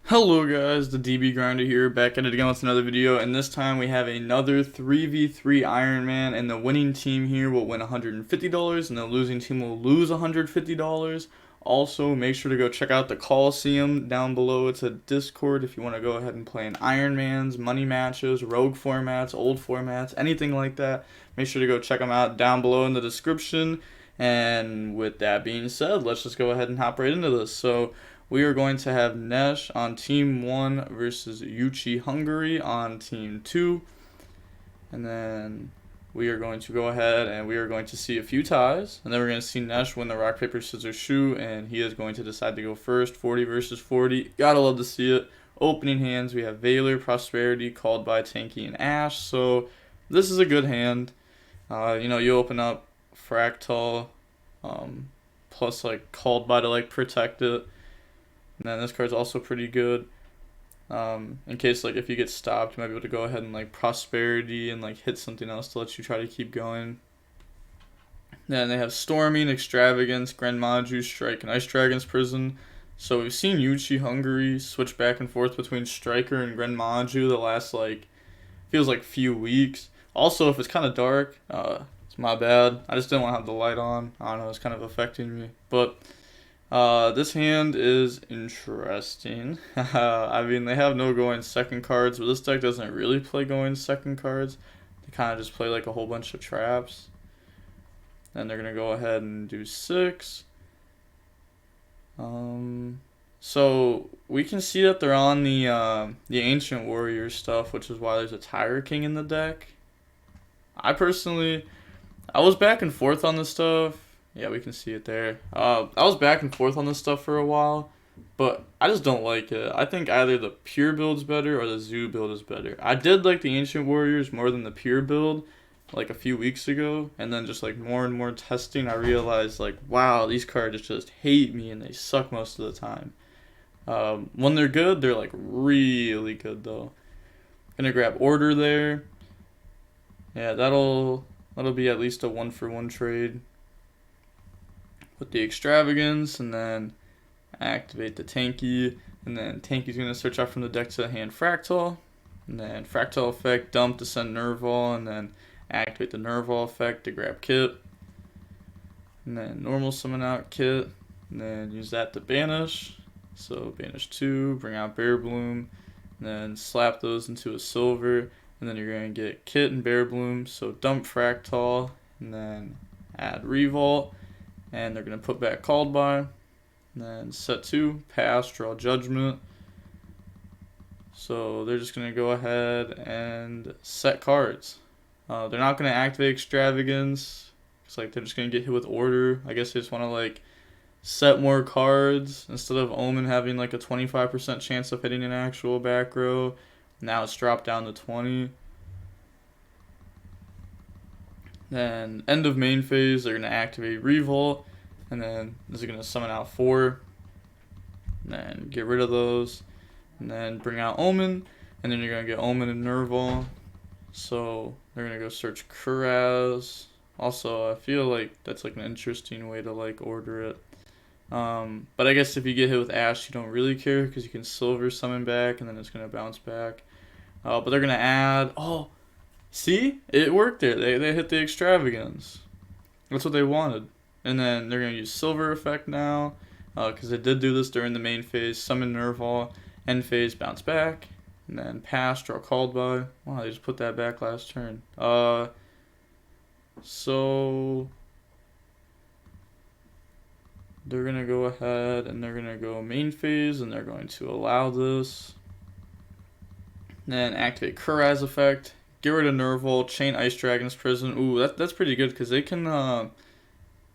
Hello guys, the DB Grinder here, back at it again with another video, and this time we have another 3v3 Iron Man, and the winning team here will win $150, and the losing team will lose $150. Also, make sure to go check out the Coliseum down below. It's a Discord if you want to go ahead and play in Iron Mans, money matches, rogue formats, old formats, anything like that. Make sure to go check them out down below in the description. And with that being said, let's just go ahead and hop right into this. So we are going to have Nesh on Team 1 versus Yuchi Hungary on Team 2. And then we are going to go ahead and we are going to see a few ties. And then we're going to see Nesh win the rock, paper, scissors, shoe. And he is going to decide to go first. 40 versus 40. Gotta love to see it. Opening hands, we have Valor, Prosperity, called by Tanky, and Ash. So this is a good hand. You open up Fractal, plus like called by to like protect it. And then this card's also pretty good. In case like if you get stopped, you might be able to go ahead and like Prosperity and like hit something else to let you try to keep going. Then they have Storming, Extravagance, Gren Maju, Strike, and Ice Dragon's Prison. So we've seen Yuchi Hungary switch back and forth between Striker and Gren Maju the last feels like few weeks. Also, if it's kind of dark, it's my bad. I just didn't want to have the light on. I don't know, it's kind of affecting me. But this hand is interesting. I mean, they have no going second cards, but this deck doesn't really play going second cards. They kind of just play like a whole bunch of traps. Then they're going to go ahead and do 6. So we can see that they're on the Ancient Warrior stuff, which is why there's a Tyrant King in the deck. I was back and forth on this stuff. Yeah, we can see it there. I was back and forth on this stuff for a while, but I just don't like it. I think either the pure build's better or the zoo build is better. I did like the Ancient Warriors more than the pure build like a few weeks ago, and then just like more and more testing, I realized like, wow, these cards just hate me and they suck most of the time. When they're good, they're like really good though. Gonna grab Order there. Yeah, that'll be at least a 1-for-1 trade. Put the Extravagance, and then activate the Tanky, and then Tanky's going to search out from the deck to hand Fractal, and then Fractal effect, dump to send Nerval, and then activate the Nerval effect to grab Kit, and then normal summon out Kit, and then use that to banish. So banish 2, bring out Bear Bloom, and then slap those into a silver, and then you're going to get Kit and Bear Bloom. So dump Fractal, and then add Revolt, and they're going to put back Called By, and then set 2, pass, draw Judgment. So they're just going to go ahead and set cards. They're not going to activate Extravagance. It's like they're just going to get hit with Order. I guess they just want to like set more cards instead of Omen having like a 25% chance of hitting an actual back row. Now it's dropped down to 20. Then end of main phase, they're going to activate Revolt, and then this is going to summon out 4, and then get rid of those, and then bring out Omen, and then you're going to get Omen and Nerval. So they're going to go search Kuraz. Also, I feel like that's like an interesting way to like order it. But I guess if you get hit with Ash, you don't really care because you can silver summon back, and then it's going to bounce back. But they're going to add... Oh, see? It worked there. They hit the Extravagance. That's what they wanted. And then they're going to use silver effect now, because they did do this during the main phase. Summon Nerval, end phase, bounce back, and then pass, draw Called By. Wow, they just put that back last turn. So they're going to go ahead and they're going to go main phase, and they're going to allow this. Then activate Kuraz effect, get rid of Nerval, chain Ice Dragon's Prison. Ooh, that's pretty good because they can do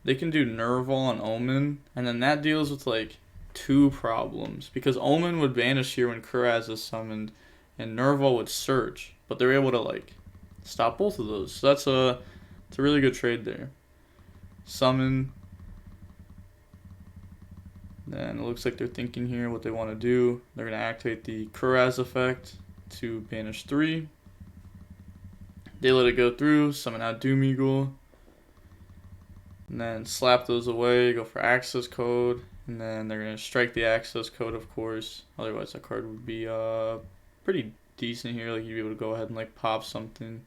Nerval and Omen, and then that deals with like 2 problems because Omen would vanish here when Kuraz is summoned, and Nerval would search, but they're able to like stop both of those. So it's a really good trade there. Summon. Then it looks like they're thinking here what they want to do. They're going to activate the Kuraz effect to banish 3. They let it go through, summon out Doom Eagle, and then slap those away, go for access code, And then they're going to strike the access code, of course. Otherwise, that card would be pretty decent here. Like, you'd be able to go ahead and, like, pop something.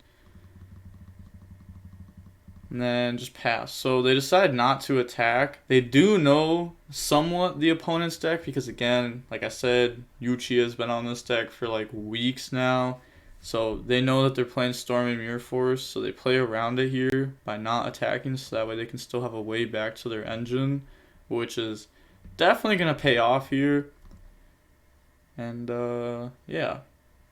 And then just pass. So they decide not to attack. They do know somewhat the opponent's deck because, again, like I said, Yuchi has been on this deck for, like, weeks now. So they know that they're playing Storm and Mirror Force, so they play around it here by not attacking, so that way they can still have a way back to their engine, which is definitely going to pay off here. And yeah,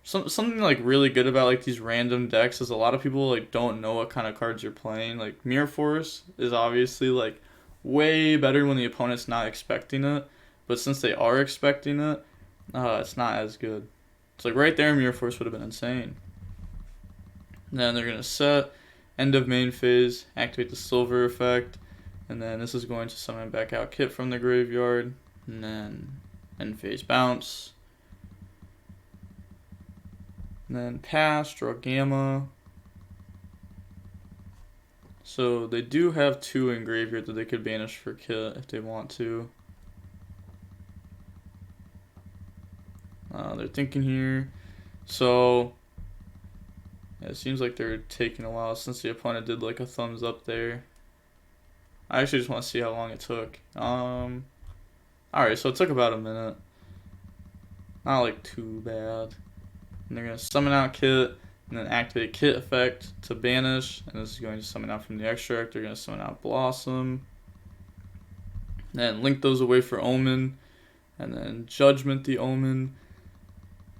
something like really good about like these random decks is a lot of people like don't know what kind of cards you're playing. Like Mirror Force is obviously like way better when the opponent's not expecting it, but since they are expecting it, it's not as good. It's like right there, Mirror Force would have been insane. And then they're going to set, end of main phase, activate the Silver effect, and then this is going to summon back out Kit from the graveyard, and then end phase bounce. And then pass, draw Gamma. So they do have 2 in graveyard that they could banish for Kit if they want to. They're thinking here. So yeah, it seems like they're taking a while since the opponent did like a thumbs up there. I actually just want to see how long it took. Alright, so it took about a minute. Not like too bad. And they're going to summon out Kit and then activate Kit effect to banish. And this is going to summon out from the extract. They're going to summon out Blossom. Then link those away for Omen. And then Judgment the Omen.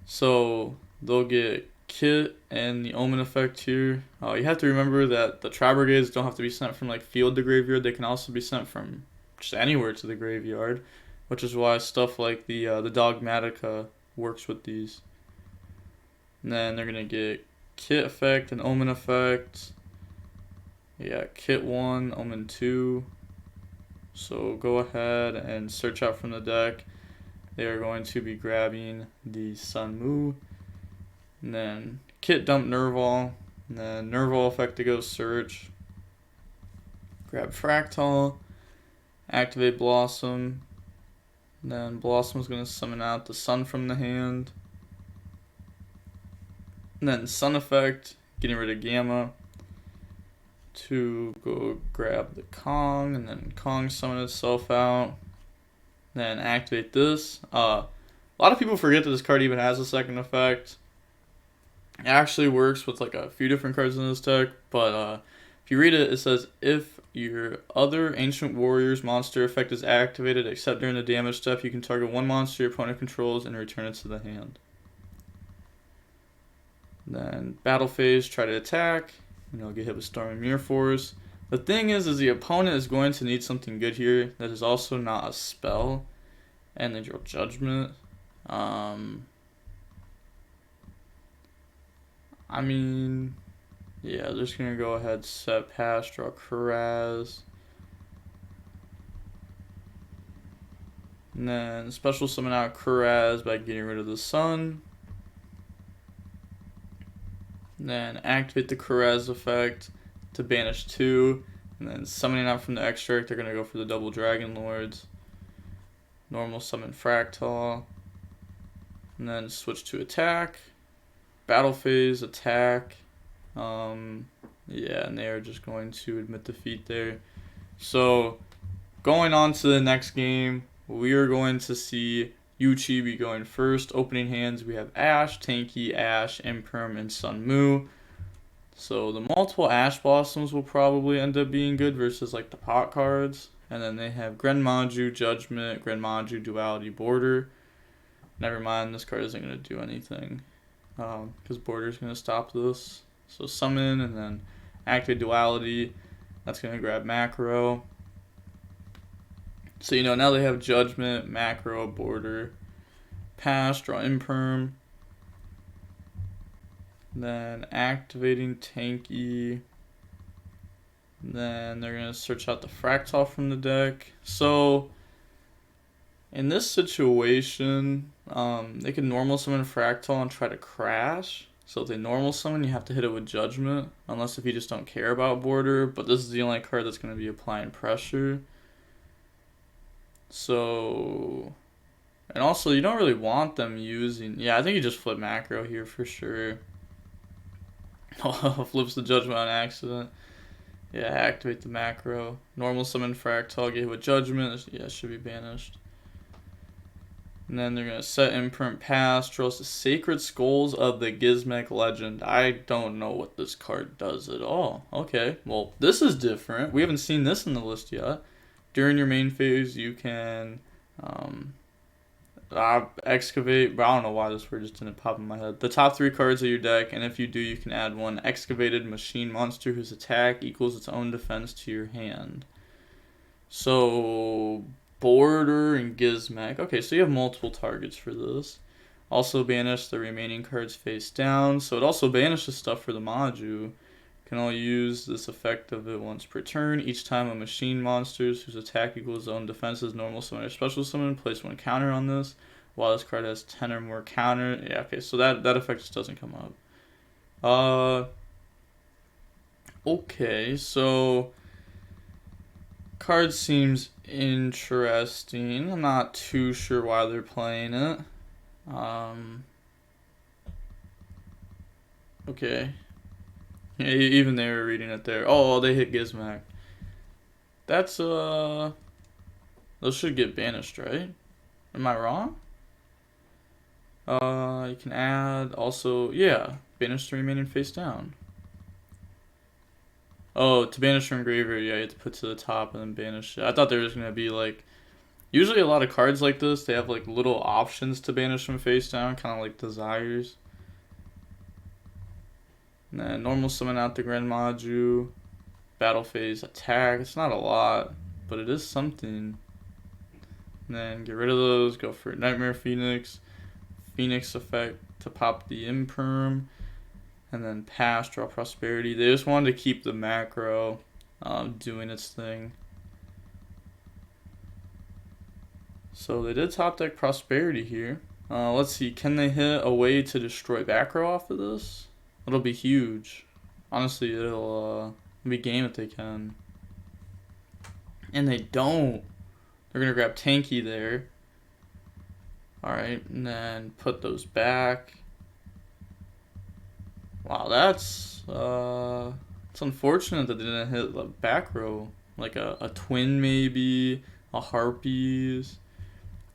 So they'll get Kit and the Omen effect here. You have to remember that the Tri-Brigades don't have to be sent from like field to graveyard. They can also be sent from just anywhere to the graveyard, which is why stuff like the Dogmatica works with these. And then they're gonna get Kit effect and Omen effect. Yeah, Kit 1, Omen 2. So go ahead and search out from the deck. They are going to be grabbing the Sun Mu. And then Kit dump Nerval. And then Nerval effect to go search. Grab Fractal. Activate Blossom. And then Blossom is going to summon out the Sun from the hand. And then Sun effect, getting rid of Gamma. To go grab the Kong. And then Kong summon itself out. Then activate this. A lot of people forget that this card even has a second effect. It actually works with like a few different cards in this deck, but if you read it, it says if your other Ancient Warriors monster effect is activated except during the damage step, you can target one monster your opponent controls and return it to the hand. Then battle phase, try to attack. Get hit with Storm and Mirror Force. The thing is the opponent is going to need something good here that is also not a spell, and they draw Judgment. I mean, yeah, they're just gonna go ahead, set, pass, draw Kuraz, and then special summon out Kuraz by getting rid of the Sun. And then activate the Kuraz effect to banish 2, and then summoning out from the extract, they're going to go for the double Dragon Lords. Normal summon Fractal, and then switch to attack. Battle phase, attack. Yeah, and they are just going to admit defeat there. So, going on to the next game, we are going to see Yuchi be going first. Opening hands, we have Ash, Tanky, Ash, Imperm, and Sun Mu. So the multiple Ash Blossoms will probably end up being good versus like the pot cards. And then they have Gren Maju, Judgment, Gren Maju, Duality, Border. Never mind, this card isn't going to do anything. Because Border is going to stop this. So summon and then activate Duality. That's going to grab Macro. So now they have Judgment, Macro, Border. Pass, draw Imperm. Then activating Tanky. Then they're going to search out the Fractal from the deck. So in this situation, they can normal summon Fractal and try to crash. So if they normal summon, you have to hit it with Judgment. Unless if you just don't care about Border. But this is the only card that's going to be applying pressure. So, and also you don't really want them using, yeah, I think you just flip macro here for sure. Flips the judgment on accident. Yeah, activate the macro. Normal summon Fractal, get hit with judgment. Yeah, should be banished. And then they're going to set imprint pass, draws the Sacred Skulls of the Gizmek Legend. I don't know what this card does at all. Okay, well, this is different. We haven't seen this in the list yet. During your main phase, you can excavate, but I don't know why this word just didn't pop in my head. The top 3 cards of your deck, and if you do, you can add 1 excavated machine monster whose attack equals its own defense to your hand. So, Border and Gizmek. Okay, so you have multiple targets for this. Also banish the remaining cards face down. So it also banishes stuff for the Maju. Can only use this effect of it once per turn. Each time a machine monsters whose attack equals its own defenses, normal summon or special summon, place 1 counter on this. While this card has 10 or more counter. Yeah, okay, so that effect just doesn't come up. Okay, so card seems interesting. I'm not too sure why they're playing it. Okay. Yeah, even they were reading it there. Oh, they hit Gizmek. That's those should get banished, right? Am I wrong? You can add also, yeah, banish the remaining face down. Oh, to banish from graveyard, yeah, you have to put to the top and then banish it. I thought there was gonna be like, usually a lot of cards like this, they have like little options to banish from face down, kind of like Desires. And then normal summon out the Gren Maju, battle phase attack. It's not a lot, but it is something. And then get rid of those, go for Nightmare Phoenix, Phoenix effect to pop the Imperm, and then pass, draw Prosperity. They just wanted to keep the macro doing its thing. So they did top deck Prosperity here. Let's see, can they hit a way to destroy back row off of this? It'll be huge. Honestly, it'll be game if they can. And they don't. They're going to grab Tanky there. Alright, and then put those back. Wow, that's it's unfortunate that they didn't hit the back row. Like a twin maybe, a Harpies.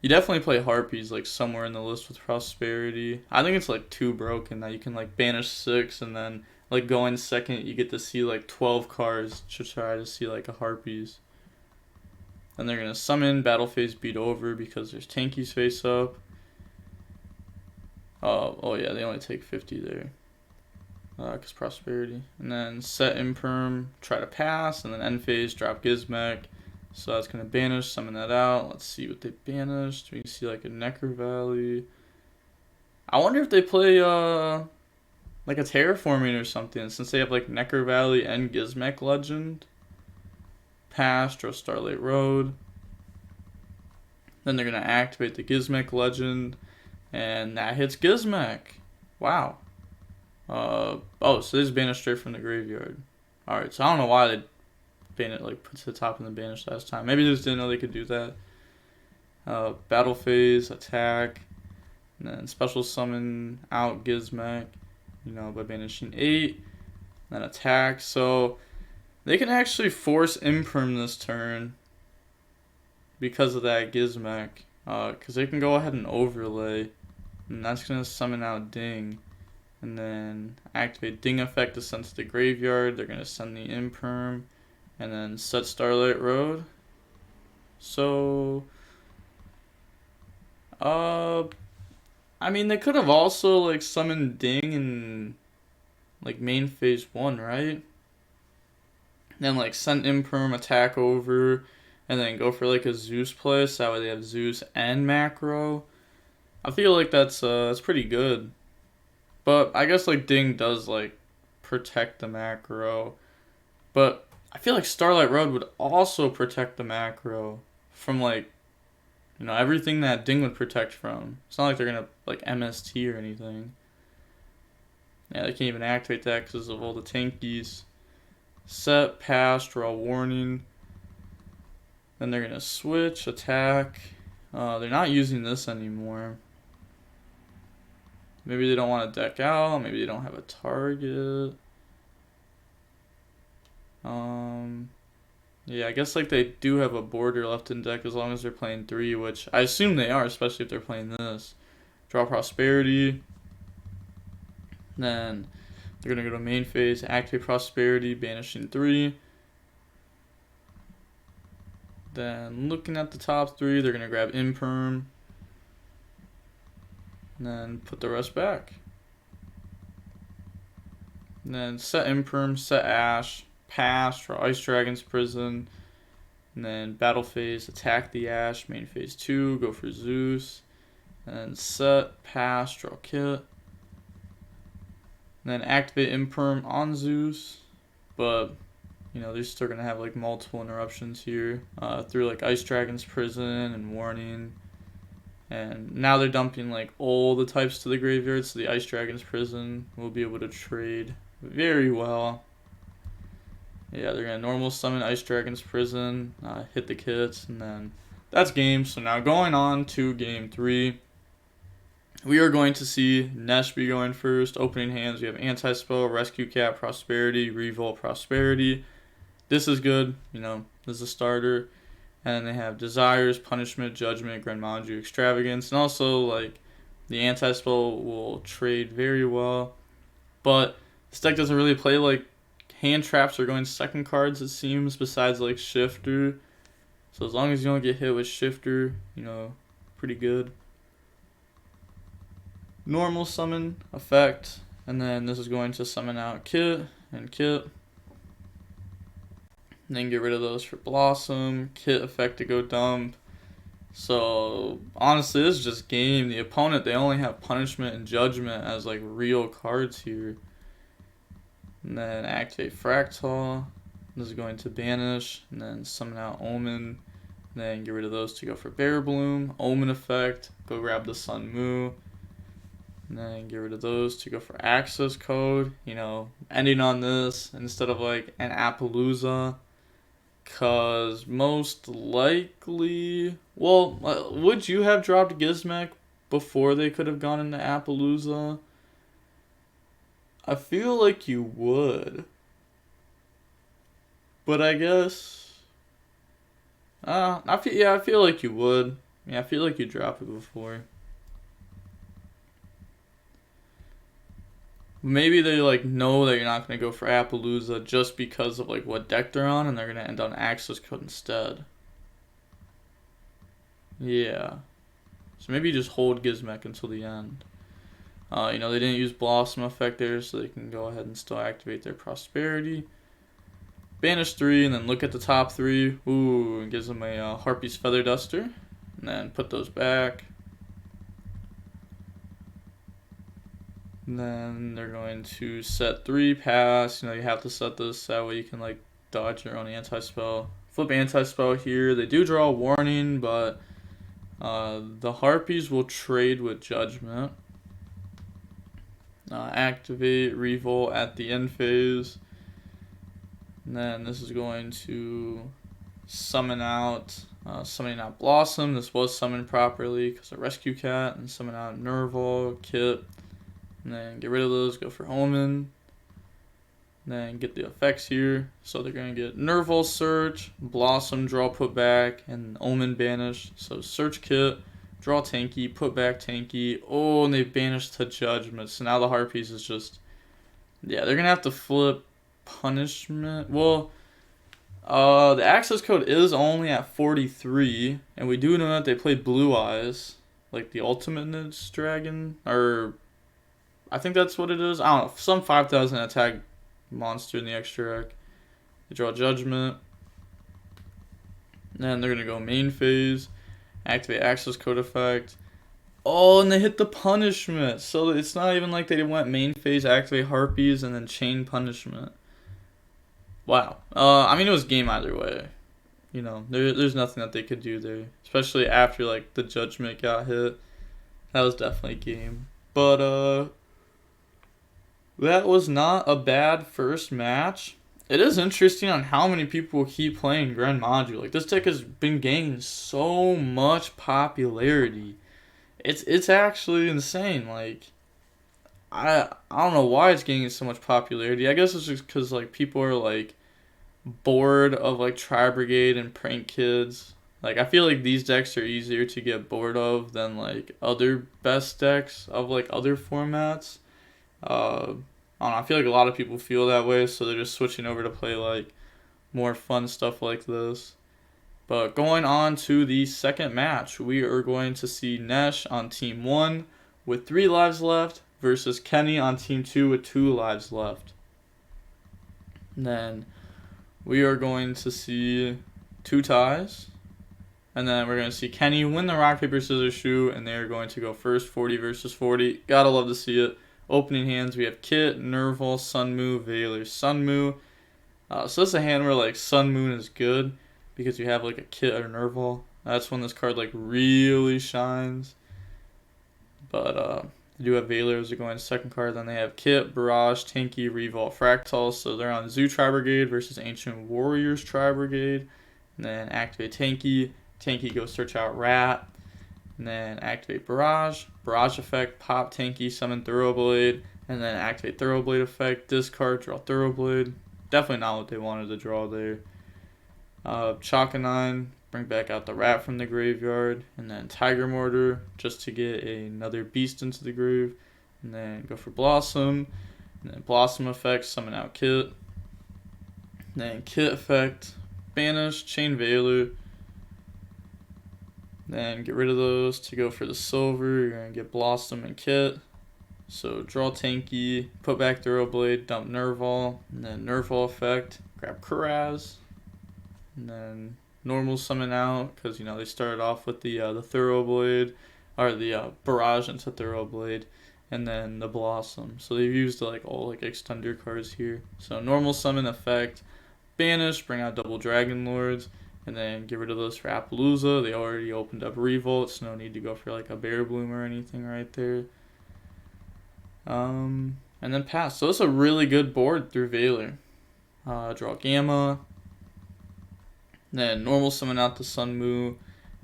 You definitely play Harpies like somewhere in the list with Prosperity. I think it's like too broken that you can like banish 6 and then like going second you get to see like 12 cards to try to see like a Harpies. Then they're gonna summon, battle phase beat over because there's Tankies face up. Oh yeah, they only take 50 there. Because Prosperity. And then set Imperm, try to pass, and then end phase, drop Gizmek. So that's going to banish, summon that out. Let's see what they banished. We can see like a Necker Valley. I wonder if they play like a Terraforming or something, since they have like Necker Valley and Gizmek Legend. Pass, draw Starlight Road. Then they're going to activate the Gizmek Legend, and that hits Gizmek. Wow. Oh, so this is banished straight from the graveyard. Alright, so I don't know why they banned it, like, put to the top and then banished last time. Maybe they just didn't know they could do that. Battle phase, attack, and then special summon out Gizmek, you know, by banishing 8. Then attack, so they can actually force Imperm this turn because of that Gizmek. Because they can go ahead and overlay, and that's going to summon out Ding. And then activate Ding effect to send to the graveyard. They're going to send the Imperm. And then set Starlight Road. So, I mean, they could have also, like, summoned Ding in, like, main phase 1, right? Then, like, send Imperm, attack over, and then go for, like, a Zeus play. So that way they have Zeus and Macro. I feel like that's pretty good. But I guess like Ding does like protect the macro. But I feel like Starlight Road would also protect the macro from like, you know, everything that Ding would protect from. It's not like they're gonna like MST or anything. Yeah, they can't even activate that because of all the tankies. Set, pass, draw warning. Then they're going to switch, attack. They're not using this anymore. Maybe they don't want to deck out. Maybe they don't have a target. Yeah, I guess like they do have a border left in deck as long as they're playing 3, which I assume they are, especially if they're playing this. Draw Prosperity. Then they're going to go to main phase, activate Prosperity, banishing 3. Then looking at the top 3, they're going to grab Imperm. And then put the rest back. And then set Imperm, set Ash, pass, draw Ice Dragon's Prison. And then battle phase, attack the Ash, main phase 2, go for Zeus. And then set, pass, draw Kit. And then activate Imperm on Zeus. But, you know, they're still going to have like multiple interruptions here through like Ice Dragon's Prison and Warning. And now they're dumping like all the types to the graveyard, so the Ice Dragon's Prison will be able to trade very well. Yeah, they're going to normal summon Ice Dragon's Prison, hit the kits, and then that's game. So now going on to game 3, we are going to see Nesh be going first. Opening hands, we have Anti-Spell, Rescue Cat, Prosperity, Revolt, Prosperity. This is good, you know, this is a starter. And they have Desires, Punishment, Judgment, Gren Maju, Extravagance. And also, like, the Anti-Spell will trade very well. But this deck doesn't really play, like, hand traps or going second cards, it seems, besides, like, Shifter. So as long as you don't get hit with Shifter, you know, pretty good. Normal summon, effect. And then this is going to summon out Kit and Kit. And then get rid of those for Blossom, Kit effect to go dump. So honestly, this is just game. The opponent, they only have Punishment and Judgment as like real cards here. And then activate Fractal. This is going to banish. And then summon out Omen. And then get rid of those to go for Bear Bloom. Omen effect, go grab the Sun Mu. And then get rid of those to go for Access Code. You know, ending on this instead of like an Appaloosa. Because most likely, well, would you have dropped Gizmek before they could have gone into Appaloosa? I feel like you would. But I guess, I feel like you would. Yeah, I feel like you dropped it before. Maybe they like know that you're not going to go for Appaloosa just because of like what deck they're on, and they're going to end on Access Code instead. Yeah. So maybe you just hold Gizmek until the end. You know, they didn't use Blossom effect there, so they can go ahead and still activate their Prosperity. Banish 3, and then look at the top 3. Ooh, and gives them a Harpy's Feather Duster. And then put those back. And then they're going to set 3, pass. You know, you have to set this, that way you can like dodge your own Anti-Spell. Flip Anti-Spell here. They do draw a Warning, but the Harpies will trade with Judgment. Activate Revolt at the end phase. And then this is going to summon out, summoning out Blossom. This was summoned properly because of Rescue Cat. And summon out Nerval, Kit. And then get rid of those, go for Omen. And then get the effects here. So they're going to get Nerval Search, Blossom draw put back, and Omen banish. So search Kit, draw Tanky, put back Tanky. Oh, and they banished to Judgment. So now the Harpies is just, yeah, they're going to have to flip Punishment. Well, the access code is only at 43. And we do know that they play Blue Eyes, like the Ultimate Ninja Dragon, or I think that's what it is. I don't know. Some 5,000 attack monster in the extra deck. They draw Judgment. And then they're going to go main phase. Activate Access Code effect. Oh, and they hit the Punishment. So it's not even like they went main phase, activate Harpies, and then chain Punishment. Wow. I mean, it was game either way. You know, there's nothing that they could do there. Especially after, like, the Judgment got hit. That was definitely game. But, that was not a bad first match. it is interesting on how many people keep playing Gren Maju. Like, this deck has been gaining so much popularity. It's actually insane. Like, I don't know why it's gaining so much popularity. I guess it's just because like people are like bored of like Tri-Brigade and Prank Kids. Like, I feel like these decks are easier to get bored of than like other best decks of like other formats. I don't know, I feel like a lot of people feel that way, so they're just switching over to play like more fun stuff like this. But going on to the second match, we are going to see Nesh on Team 1 with 3 lives left versus Kenny on Team 2 with 2 lives left. And then we are going to see 2 ties. And then we're going to see Kenny win the rock, paper, scissors, shoot, and they're going to go first, 40 versus 40. Gotta love to see it. Opening hands, we have Kit, Nerval, Sunmoo, Valor, Sunmoo. So this is a hand where like Sun Moon is good because you have like a Kit or Nerval. That's when this card like really shines. But they do have Valor as they're going to second card. Then they have Kit, Barrage, Tanky, Revolt, Fractal. So they're on Zoo Tri-Brigade versus Ancient Warriors Tri-Brigade. And then activate Tanky. Tanky goes search out Rat. And then activate Barrage. Barrage effect, pop Tanky, summon Thoroughblade. And then activate Thoroughblade effect, discard, draw Thoroughblade. Definitely not what they wanted to draw there. Chakanine, bring back out the Rat from the graveyard. And then Tiger Mortar, just to get another beast into the grave. And then go for Blossom. And then Blossom effect, summon out Kit. And then Kit effect, banish, chain Valor. Then get rid of those to go for the silver. You're going to get Blossom and Kit. So draw Tanky, put back Thoroughblade, dump Nerval, and then Nerval effect, grab Kuraz, and then normal summon out, because you know they started off with the Thoroughblade, or the Barrage into Thoroughblade, and then the Blossom. So they've used like all like extender cards here. So normal summon effect, banish, bring out double Dragon Lords, and then get rid of those for Appaloosa. They already opened up Revolt, so no need to go for like a Bear Bloom or anything right there. And then pass. So it's a really good board through Valor. Draw Gamma. Then normal summon out the Sunmoo.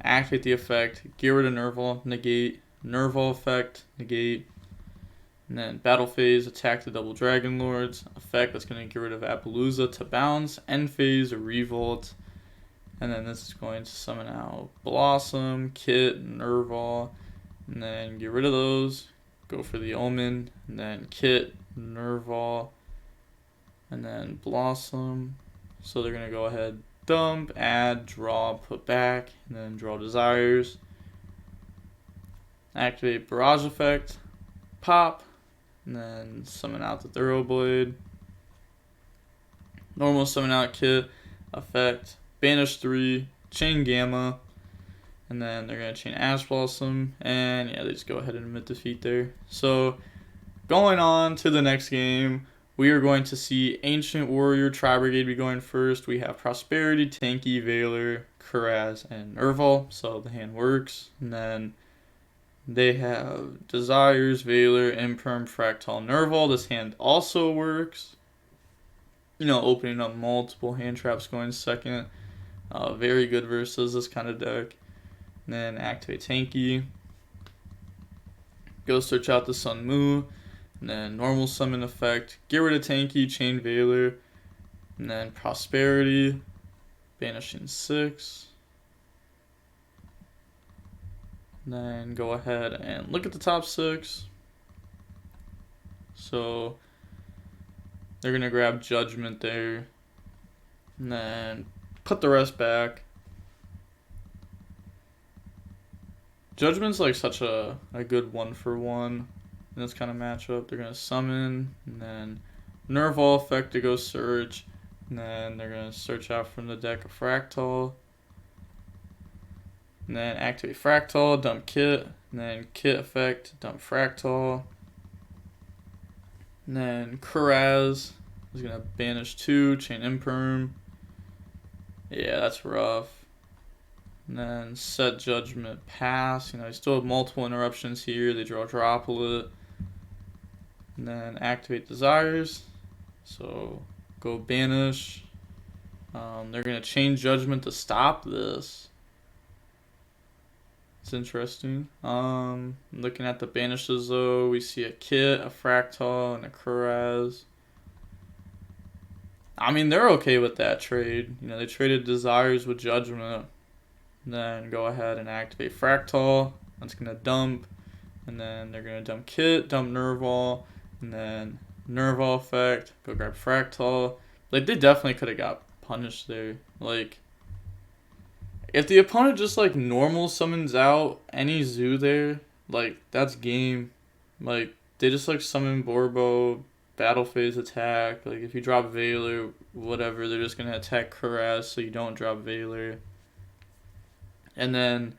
Activate the effect. Get rid of Nerval. Negate. Nerval effect. Negate. And then battle phase. Attack the double Dragon Lords. Effect that's going to get rid of Appaloosa to bounce. End phase. Revolt. And then this is going to summon out Blossom, Kit, Nerval. And then get rid of those. Go for the Omen, and then Kit, Nerval, and then Blossom. So they're going to go ahead, dump, add, draw, put back, and then draw Desires. Activate Barrage effect, pop, and then summon out the Thoroughblade. Normal summon out Kit, effect, banish 3, chain Gamma. And then they're going to chain Ash Blossom. And yeah, they just go ahead and admit defeat there. So going on to the next game, we are going to see Ancient Warrior Tri-Brigade be going first. We have Prosperity, Tanky, Valor, Kuraz, and Nerval. So the hand works. And then they have Desires, Valor, Imperm, Fractal, Nerval. This hand also works. You know, opening up multiple hand traps going second. Very good versus this kind of deck. And then activate Tanky. Go search out the Sunmoo. And then normal summon effect. Get rid of Tanky, chain Valor. And then Prosperity. Banishing 6. And then go ahead and look at the top 6. So they're going to grab Judgment there. And then put the rest back. Judgment's like such a good 1-for-1 in this kind of matchup. They're going to summon, and then Nerval effect to go search, and then they're going to search out from the deck a Fractal, and then activate Fractal, dump Kit, and then Kit effect, dump Fractal, and then Kuraz is going to banish 2, chain Imperm. Yeah, that's rough. And then set Judgment, pass. You know, you still have multiple interruptions here. They draw Droplet. And then activate Desires. So go banish. They're going to change judgment to stop this. It's interesting. Looking at the banishes though, we see a Kit, a Fractal, and a Kuraz. I mean, they're okay with that trade. You know, they traded Desires with Judgment. Then go ahead and activate Fractal. That's going to dump. And then they're going to dump Kit, dump Nerval. And then Nerval effect. Go grab Fractal. Like, they definitely could have got punished there. Like, if the opponent just, like, normal summons out any zoo there, like, that's game. Like, they just, like, summon Borbo, battle phase attack. Like, if you drop Veiler, whatever, they're just going to attack Kuraz so you don't drop Veiler. And then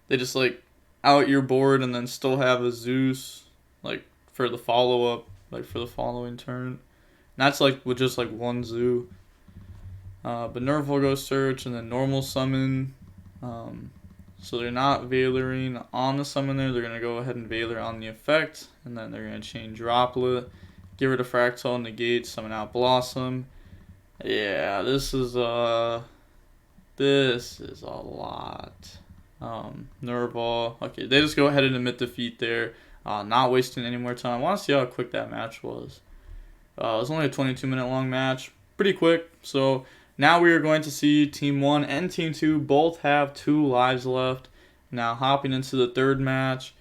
they just, like, out your board and then still have a Zeus, like, for the follow-up, like, for the following turn. And that's, like, with just, like, one zoo. But Nerf will go search and then normal summon. So they're not Veilering on the summon there. They're going to go ahead and Veiler on the effect. And then they're going to chain Droplet. Get rid of Fractal, negate, summon out Blossom. Yeah, this is a lot. Nerval. Okay, they just go ahead and admit defeat there. Not wasting any more time. I want to see how quick that match was. It was only a 22-minute long match. Pretty quick. So now we are going to see Team 1 and Team 2 both have 2 lives left. Now hopping into the third match.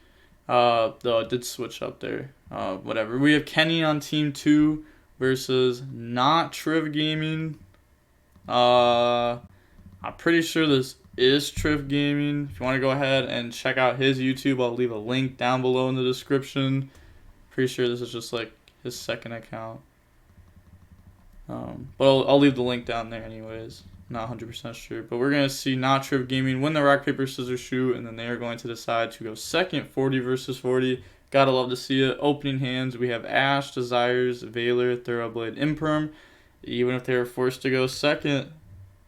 Though it did switch up there. Whatever. We have Kenny on Team 2 versus not Triv Gaming. I'm pretty sure this is Triv Gaming. If you want to go ahead and check out his YouTube, I'll leave a link down below in the description. Pretty sure this is just like his second account. But I'll leave the link down there anyways. Not 100% sure. But we're going to see not Triv Gaming win the rock, paper, scissors, shoot. And then they are going to decide to go second, 40 versus 40. Gotta love to see it. Opening hands, we have Ash, Desires, Veiler, Thoroughblade, Imperm. Even if they were forced to go second,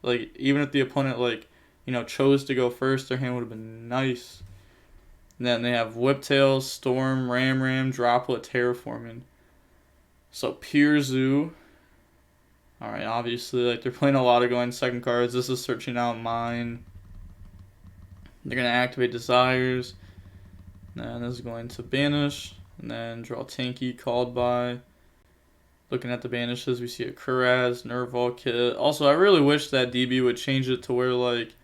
like, even if the opponent, like, you know, chose to go first, their hand would have been nice. And then they have Whiptail, Storm, Ram, Droplet, Terraforming. So pure Zoo. Alright, obviously, like, they're playing a lot of going second cards. This is searching out mine. They're going to activate Desires. And this is going to banish. And then draw Tanky, called by. Looking at the banishes, we see a Kuraz, Nerval, Kit. Also, I really wish that DB would change it to where, like,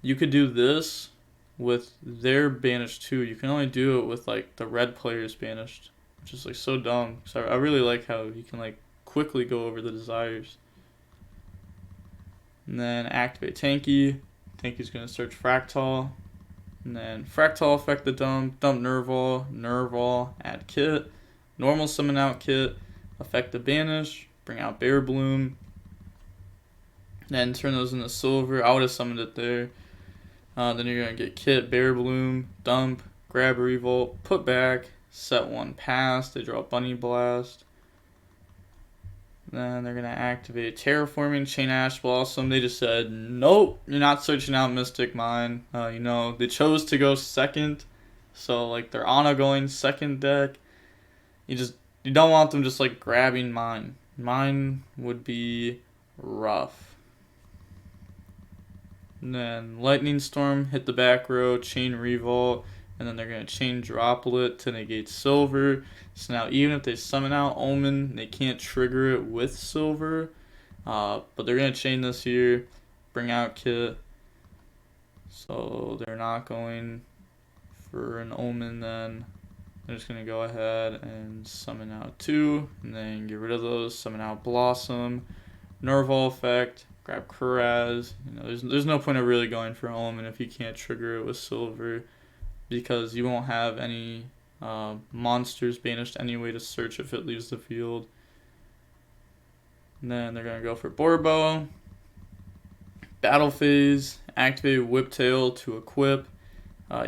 you could do this with their banished too. You can only do it with, like, the red players banished. Which is, like, so dumb. So I really like how you can, like, quickly go over the Desires. And then activate Tanky. Tanky's going to search Fractal. And then Fractal affect the dump. Dump Nerval, add Kit. Normal summon out Kit. Affect the banish. Bring out Bear Bloom. Then turn those into silver. I would have summoned it there. Then you're going to get Kit, Bear Bloom, dump, grab a Revolt, put back, set one pass. They draw Bunny Blast. Then they're going to activate Terraforming, Chain Ash Blossom. They just said, nope, you're not searching out Mystic Mine. You know, they chose to go second. So, like, they're on a going second deck. You don't want them just, like, grabbing mine. Mine would be rough. And then Lightning Storm, hit the back row, Chain Revolt. And then they're going to chain Droplet to negate Silver. So now even if they summon out Omen, they can't trigger it with Silver. But they're going to chain this here, bring out Kit. So they're not going for an Omen then. They're just going to go ahead and summon out 2. And then get rid of those, summon out Blossom. Nerval effect, grab Kuraz. You know, there's no point of really going for Omen if you can't trigger it with Silver. Because you won't have any monsters banished anyway to search if it leaves the field. And then they're going to go for Borbo. Battle phase, activate Whiptail to equip.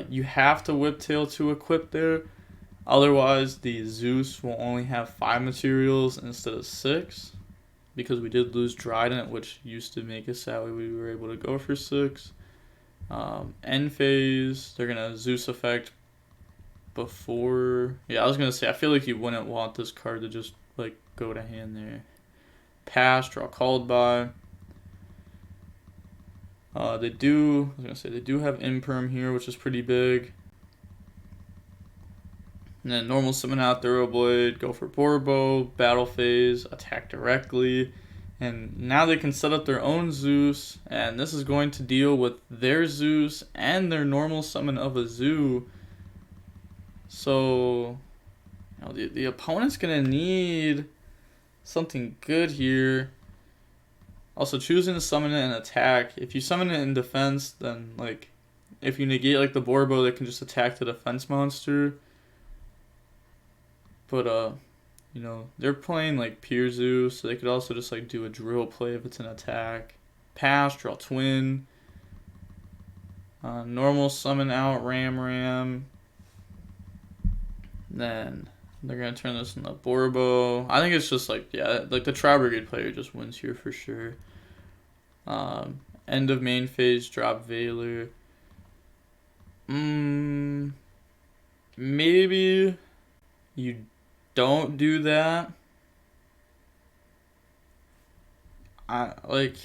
You have to Whiptail to equip there. Otherwise, the Zeus will only have 5 materials instead of 6. Because we did lose Dryden, which used to make us sad we were able to go for 6. End phase, they're gonna Zeus effect before. Yeah, I was gonna say, I feel like you wouldn't want this card to just, like, go to hand there. pass, draw called by. They do have imperm here, which is pretty big. And then normal summon out Thoroughblade, go for Borbo, battle phase, attack directly. And now they can set up their own Zeus, and this is going to deal with their Zeus and their normal summon of a Zoo. So, you know, the opponent's going to need something good here. Also, choosing to summon it in attack. If you summon it in defense, then, like, if you negate, like, the Borbo, they can just attack the defense monster. But, you know, they're playing, like, Pure Zoo, so they could also just, like, do a drill play if it's an attack. Pass, draw Twin. Normal summon out Ram. Then they're going to turn this into Borbo. I think it's just, like, yeah, like, the Tri-Brigade player just wins here for sure. End of main phase, drop Valor. Maybe you don't do that. It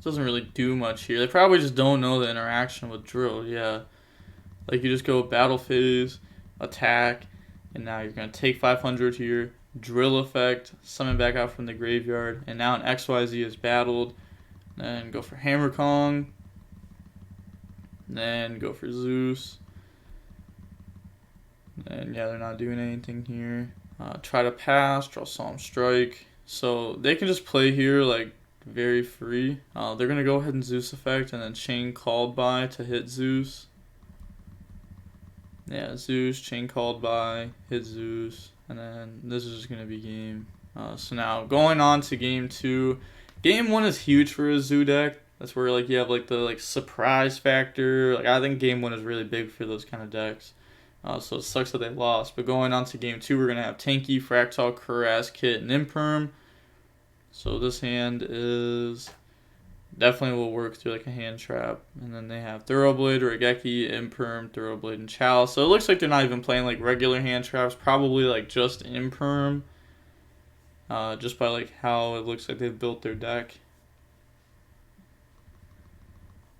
doesn't really do much here. They probably just don't know the interaction with drill. Yeah, like, you just go battle phase, attack, and now you're gonna take 500 here, drill effect, summon back out from the graveyard, and now an XYZ is battled. Then go for Hammer Kong. Then go for Zeus. And yeah, they're not doing anything here. Try to pass, draw Solemn Strike. So they can just play here, like, very free. They're going to go ahead and Zeus effect and then chain called by to hit Zeus. Yeah, Zeus, chain called by, hit Zeus. And then this is just going to be game. So now going on to game 2. Game 1 is huge for a Zoo deck. That's where, like, you have, like, the, like, surprise factor. Like, I think game 1 is really big for those kind of decks. So it sucks that they lost. But going on to game 2, we're going to have Tanky, Fractal, Kuraz, Kit, and Imperm. So this hand is definitely will work through, like, a hand trap. And then they have Thoroughblade, Regeki, Imperm, Thoroughblade, and Chalice. So it looks like they're not even playing, like, regular hand traps. Probably, like, just Imperm. Just by, like, how it looks like they've built their deck.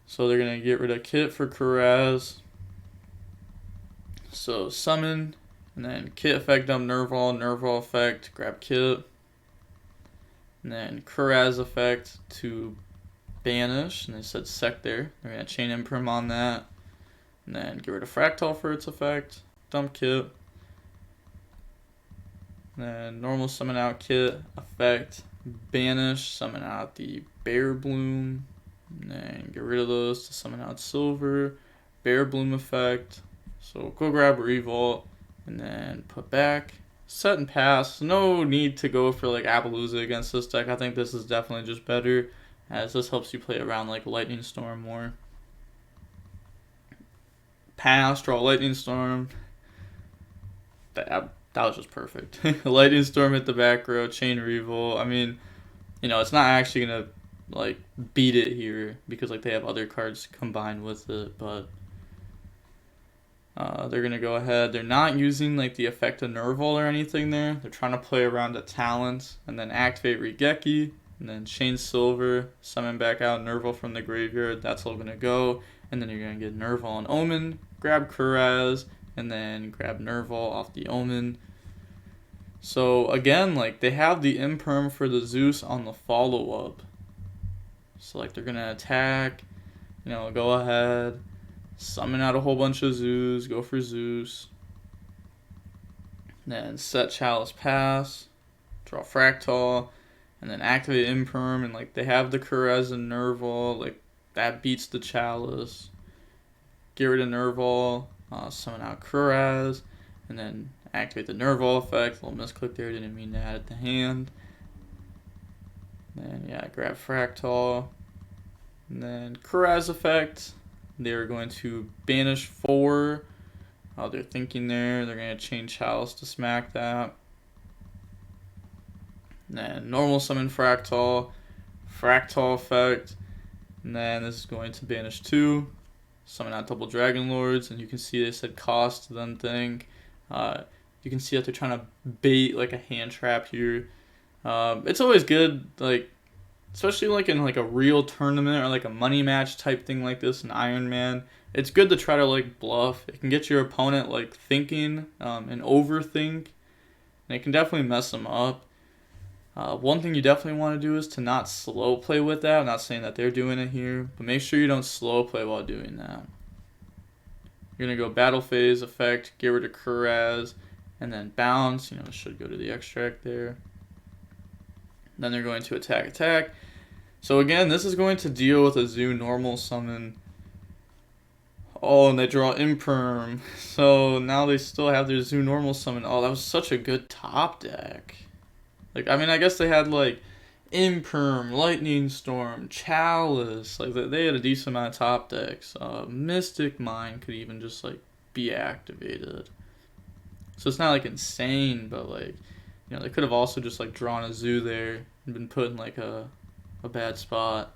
So they're going to get rid of Kit for Kuraz. So summon, and then Kit effect dump Nerval effect, grab Kit. And then Kuraz effect to banish, and they said Sec there. They're going to chain Imperm on that. And then get rid of Fractal for its effect, dump Kit. And then normal summon out Kit, effect, banish, summon out the Bear Bloom. And then get rid of those to summon out Silver, Bear Bloom effect. So go grab Revolt, and then put back, set and pass. No need to go for, like, Appaloosa against this deck. I think this is definitely just better, as this helps you play around, like, Lightning Storm more. Pass, draw Lightning Storm. That was just perfect. Lightning Storm hit the back row, chain Revolt. I mean, you know, it's not actually going to, like, beat it here, because, like, they have other cards combined with it, but they're going to go ahead. They're not using, like, the effect of Nerval or anything there. They're trying to play around a talent, and then activate Regeki, and then chain Silver, summon back out Nerval from the graveyard. That's all going to go, and then you're going to get Nerval and Omen, grab Kuraz, and then grab Nerval off the Omen. So again, like, they have the Imperm for the Zeus on the follow-up. So, like, they're going to attack, you know, go ahead, summon out a whole bunch of Zeus, go for Zeus. Then set Chalice pass, draw Fractal, and then activate Imperm, and, like, they have the Kuraz and Nerval, like, that beats the Chalice. Get rid of Nerval, summon out Kuraz, and then activate the Nerval effect. Little misclick there, didn't mean to add it to hand. Then, yeah, grab Fractal, and then Kuraz effect. They're going to banish 4. They're thinking there. They're going to chain Chalice to smack that. And then normal summon Fractal effect. And then this is going to banish 2. Summon out double Dragon Lords. And you can see they said cost, then think. You can see that they're trying to bait, like, a hand trap here. It's always good, like, especially like in like a real tournament or like a money match type thing like this in Iron Man. It's good to try to like bluff. It can get your opponent like thinking and overthink, and it can definitely mess them up. One thing you definitely want to do is to not slow play with that. I'm not saying that they're doing it here, but make sure you don't slow play while doing that. You're going to go battle phase, effect, get rid of Kuraz, and then bounce. You know, it should go to the extract there. Then they're going to attack. So again, this is going to deal with a Zoo normal summon. Oh, and they draw Imperm. So now they still have their Zoo normal summon. Oh, that was such a good top deck. Like, I mean, I guess they had, like, Imperm, Lightning Storm, Chalice. Like, they had a decent amount of top decks. Mystic Mine could even just, like, be activated. So it's not, like, insane, but, like, you know, they could have also just, like, drawn a Zoo there and been put in, like, a bad spot.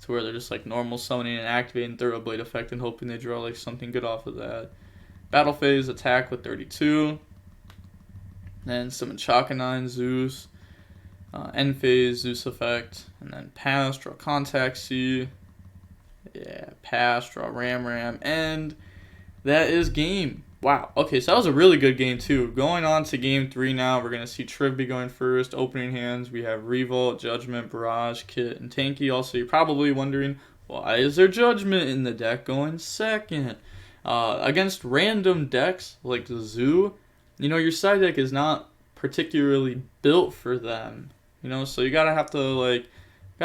To where they're just, like, normal summoning and activating Thoroughblade effect and hoping they draw, like, something good off of that. Battle phase, attack with 32. Then summon Chakanine, Zeus, end phase, Zeus effect, and then pass, draw Contact C, pass, draw Ram, and that is game. Wow, okay, so that was a really good game too. Going on to game 3 now, we're going to see Trivby going first, opening hands, we have Revolt, Judgment, Barrage, Kit, and Tanky. Also, you're probably wondering, why is there Judgment in the deck going second? Against random decks like the Zoo, you know, your side deck is not particularly built for them, you know, so you gotta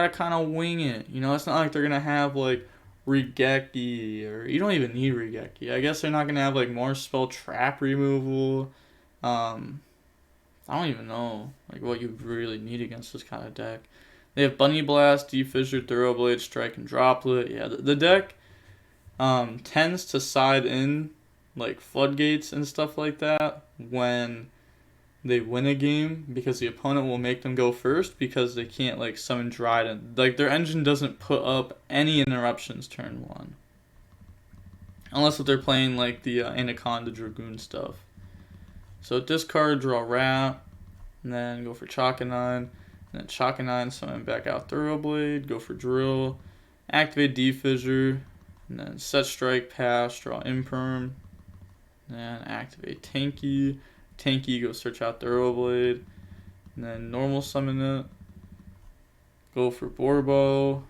kind of wing it, you know. It's not like they're gonna have, like, Regeki, or you don't even need Regeki. I guess they're not gonna have, like, more spell trap removal. I don't even know, like, what you really need against this kind of deck. They have Bunny Blast, Defissure, Thoroughblade, Strike, and Droplet. Yeah, the deck tends to side in, like, Floodgates and stuff like that when they win a game, because the opponent will make them go first because they can't, like, summon Dryden. Like, their engine doesn't put up any interruptions turn 1. Unless if they're playing, like, the Anaconda Dragoon stuff. So discard, draw Rat, and then go for Chakanine, and then Chakanine, summon back out Thoroughblade, go for Drill, activate Defissure, and then set Strike, pass, draw Imperm, and activate Tanky. Tanky, go search out Thoroughblade, and then normal summon it. Go for Borbo.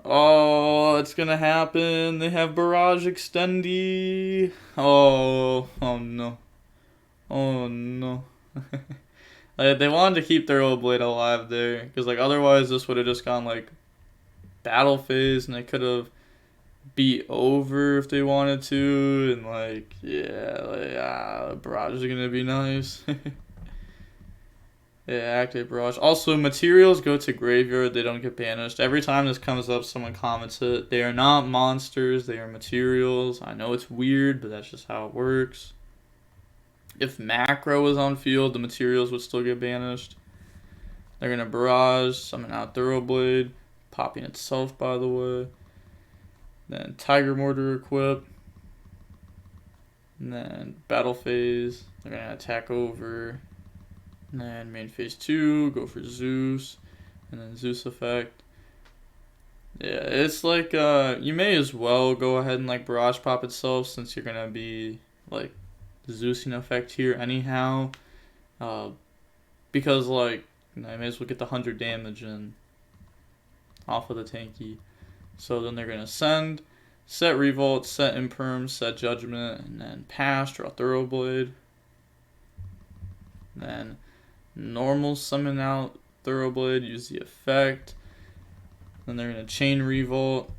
Oh, it's gonna happen. They have Barrage Extendi. Oh no. Oh no. They wanted to keep Thoroughblade alive there, because, like, otherwise this would have just gone, like, battle phase, and they could have beat over if they wanted to, and, like, yeah, like, Barrage is gonna be nice. Yeah, activate Barrage. Also, materials go to graveyard, they don't get banished. Every time this comes up, someone comments it. They are not monsters, they are materials. I know it's weird, but that's just how it works. If Macro was on field, the materials would still get banished. They're gonna Barrage, summon out Thoroughblade, popping itself, by the way. Then Tiger Mortar equip. And then battle phase. They're going to attack over. And then main phase 2. Go for Zeus. And then Zeus effect. Yeah, it's like, you may as well go ahead and, like, Barrage pop itself, since you're going to be, like, Zeusing effect here anyhow. Because, like, you know, I may as well get the 100 damage in off of the Tanky. So then they're going to send, set Revolt, set Imperm, set Judgment, and then pass, draw Thoroughblade. Then normal summon out Thoroughblade, use the effect. Then they're going to chain Revolt.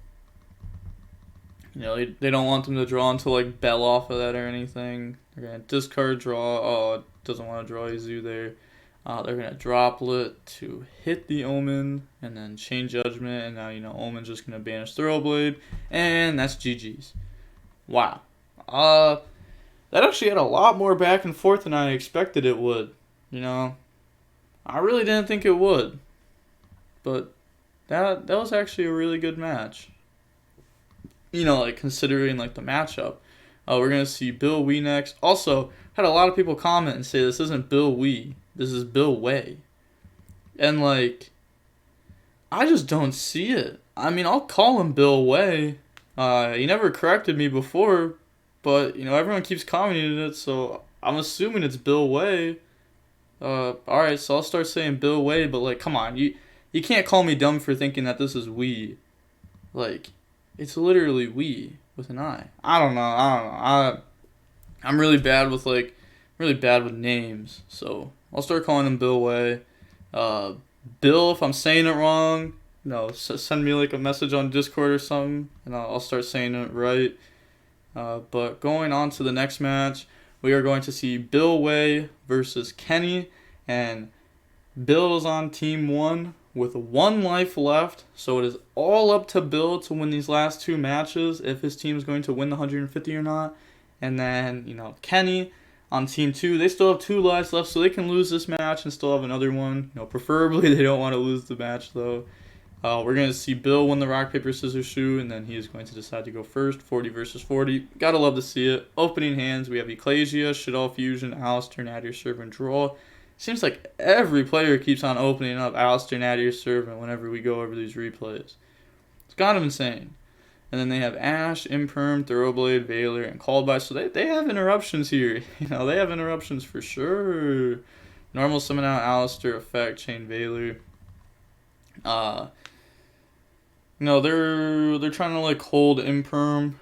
You know, they don't want them to draw until, like, Bell off of that or anything. They're going to discard, draw. Oh, it doesn't want to draw a Zoo there. They're going to Droplet to hit the Omen, and then chain Judgment, and now, you know, Omen's just going to banish Thoroughblade, and that's GG's. Wow. That actually had a lot more back and forth than I expected it would. You know, I really didn't think it would, but that was actually a really good match. You know, like, considering, like, the matchup. We're going to see Bill Wee next. Also, had a lot of people comment and say this isn't Bill Wee. This is Bill Way. And, like, I just don't see it. I mean, I'll call him Bill Way. He never corrected me before, but, you know, everyone keeps commenting it, so I'm assuming it's Bill Way. Alright, so I'll start saying Bill Way, but, like, come on. You can't call me dumb for thinking that this is we. Like, it's literally we with an I. I don't know. I'm really bad with, like, names, so I'll start calling him Bill Way. Bill, if I'm saying it wrong, you know, send me like a message on Discord or something, and I'll start saying it right. But going on to the next match, we are going to see Bill Way versus Kenny, and Bill is on team 1 with 1 life left, so it is all up to Bill to win these last 2 matches if his team is going to win the 150 or not. And then, you know, Kenny on team 2, they still have 2 lives left, so they can lose this match and still have another one. You know, preferably they don't want to lose the match though. We're going to see Bill win the rock, paper, scissors, shoot, and then he is going to decide to go first. 40 versus 40. Gotta love to see it. Opening hands, we have Ecclesia, Shaddoll Fusion, Alistair, Nadir, Serve, and Draw. Seems like every player keeps on opening up Alistair, Nadir, Serve whenever we go over these replays. It's kind of insane. And then they have Ash, Imperm, Thoroughblade, Valor, and Called By. So they have interruptions here. You know, they have interruptions for sure. Normal Summon Out, Alistair, Effect, Chain, Valor. No, they're trying to like hold Imperm. In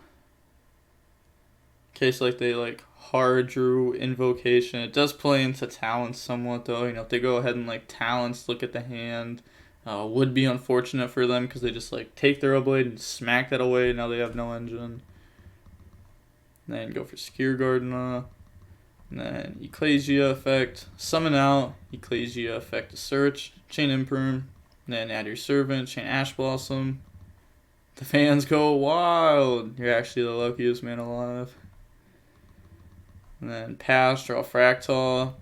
case like they like hard drew Invocation. It does play into Talents somewhat though. You know, if they go ahead and like Talents, look at the hand. Would be unfortunate for them because they just like take their Blade and smack that away. Now they have no engine. And then go for Skiergarden. And then Ecclesia effect, Summon Out, Ecclesia effect to search, Chain Imperm, and then add your Servant, Chain Ash Blossom. The fans go wild. You're actually the luckiest man alive. And then pass, draw Fractal.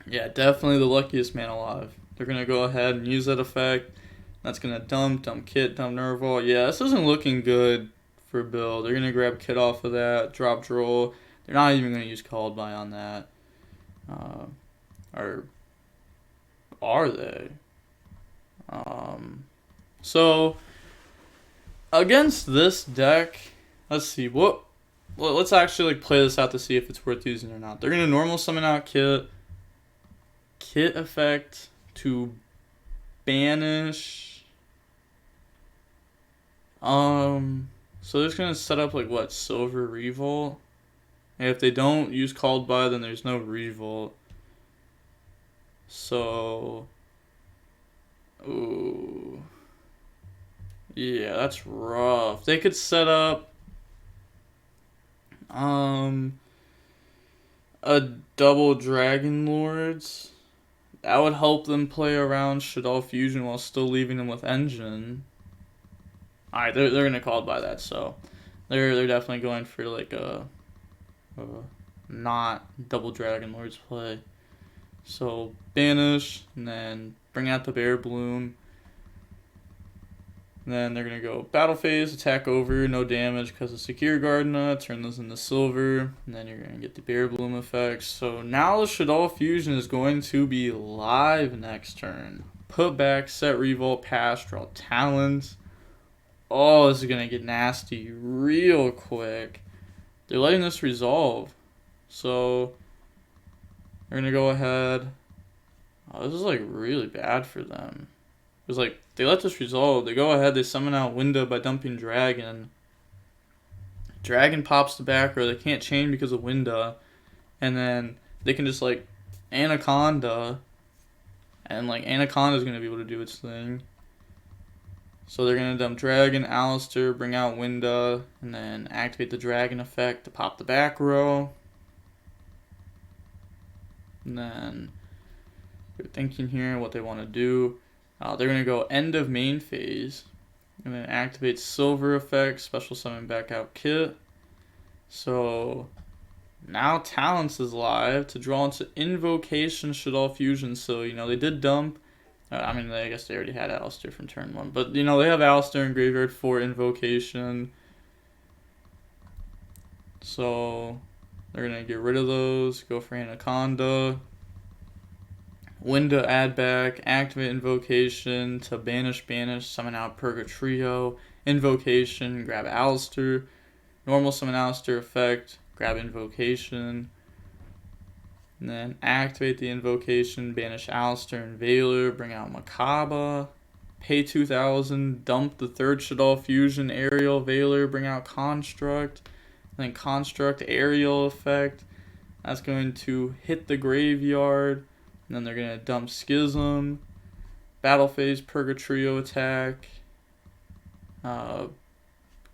Yeah, definitely the luckiest man alive. They're going to go ahead and use that effect. That's going to dump Kit, dump Nerval. Yeah, this isn't looking good for Bill. They're going to grab Kit off of that, drop Droll. They're not even going to use Called By on that. Or are they? So, against this deck, let's see. Let's actually like play this out to see if it's worth using or not. They're going to normal summon out Kit. Kit effect to banish. So they're just going to set up like what? Silver Revolt? And if they don't use Called By, then there's no Revolt. So, ooh. Yeah, that's rough. They could set up a double Dragon Lords. That would help them play around Shaddoll Fusion while still leaving them with engine. Alright, they're gonna Called By that, so they're definitely going for like a not double Dragon Lords play. So banish, and then bring out the Bear Bloom. And then they're going to go battle phase, attack over, no damage because of Secure Gardena, turn those into silver, and then you're going to get the Bear Bloom effects. So now the Shaddoll Fusion is going to be live next turn. Put back, set Revolt, pass, draw Talons. Oh, this is going to get nasty real quick. They're letting this resolve. So they're going to go ahead. Oh, this is like really bad for them. It was like, they let this resolve. They go ahead, they summon out Window by dumping Dragon. Dragon pops the back row. They can't chain because of Window. And then they can just like Anaconda. And like Anaconda's going to be able to do its thing. So they're going to dump Dragon, Alistair, bring out Window. And then activate the Dragon effect to pop the back row. And then they're thinking here what they want to do. They're going to go end of main phase. And then activate Silver effect, special summon back out Kit. So now Talents is live to draw into Invocation Shaddoll Fusion. So, you know, they did dump. I mean, I guess they already had Alistair from turn 1. But, you know, they have Alistair in graveyard for Invocation. So they're going to get rid of those. Go for Anaconda. Window add back, activate invocation to banish, summon out Purgatrio, invocation, grab Alistair, normal summon Alistair effect, grab invocation, and then activate the invocation, banish Alistair and Valor, bring out Makaba, pay 2,000, dump the third Shaddoll Fusion, Aerial, Valor, bring out Construct, and then Construct, Aerial effect. That's going to hit the graveyard. And then they're going to dump Schism, Battle Phase, Purgatrio attack,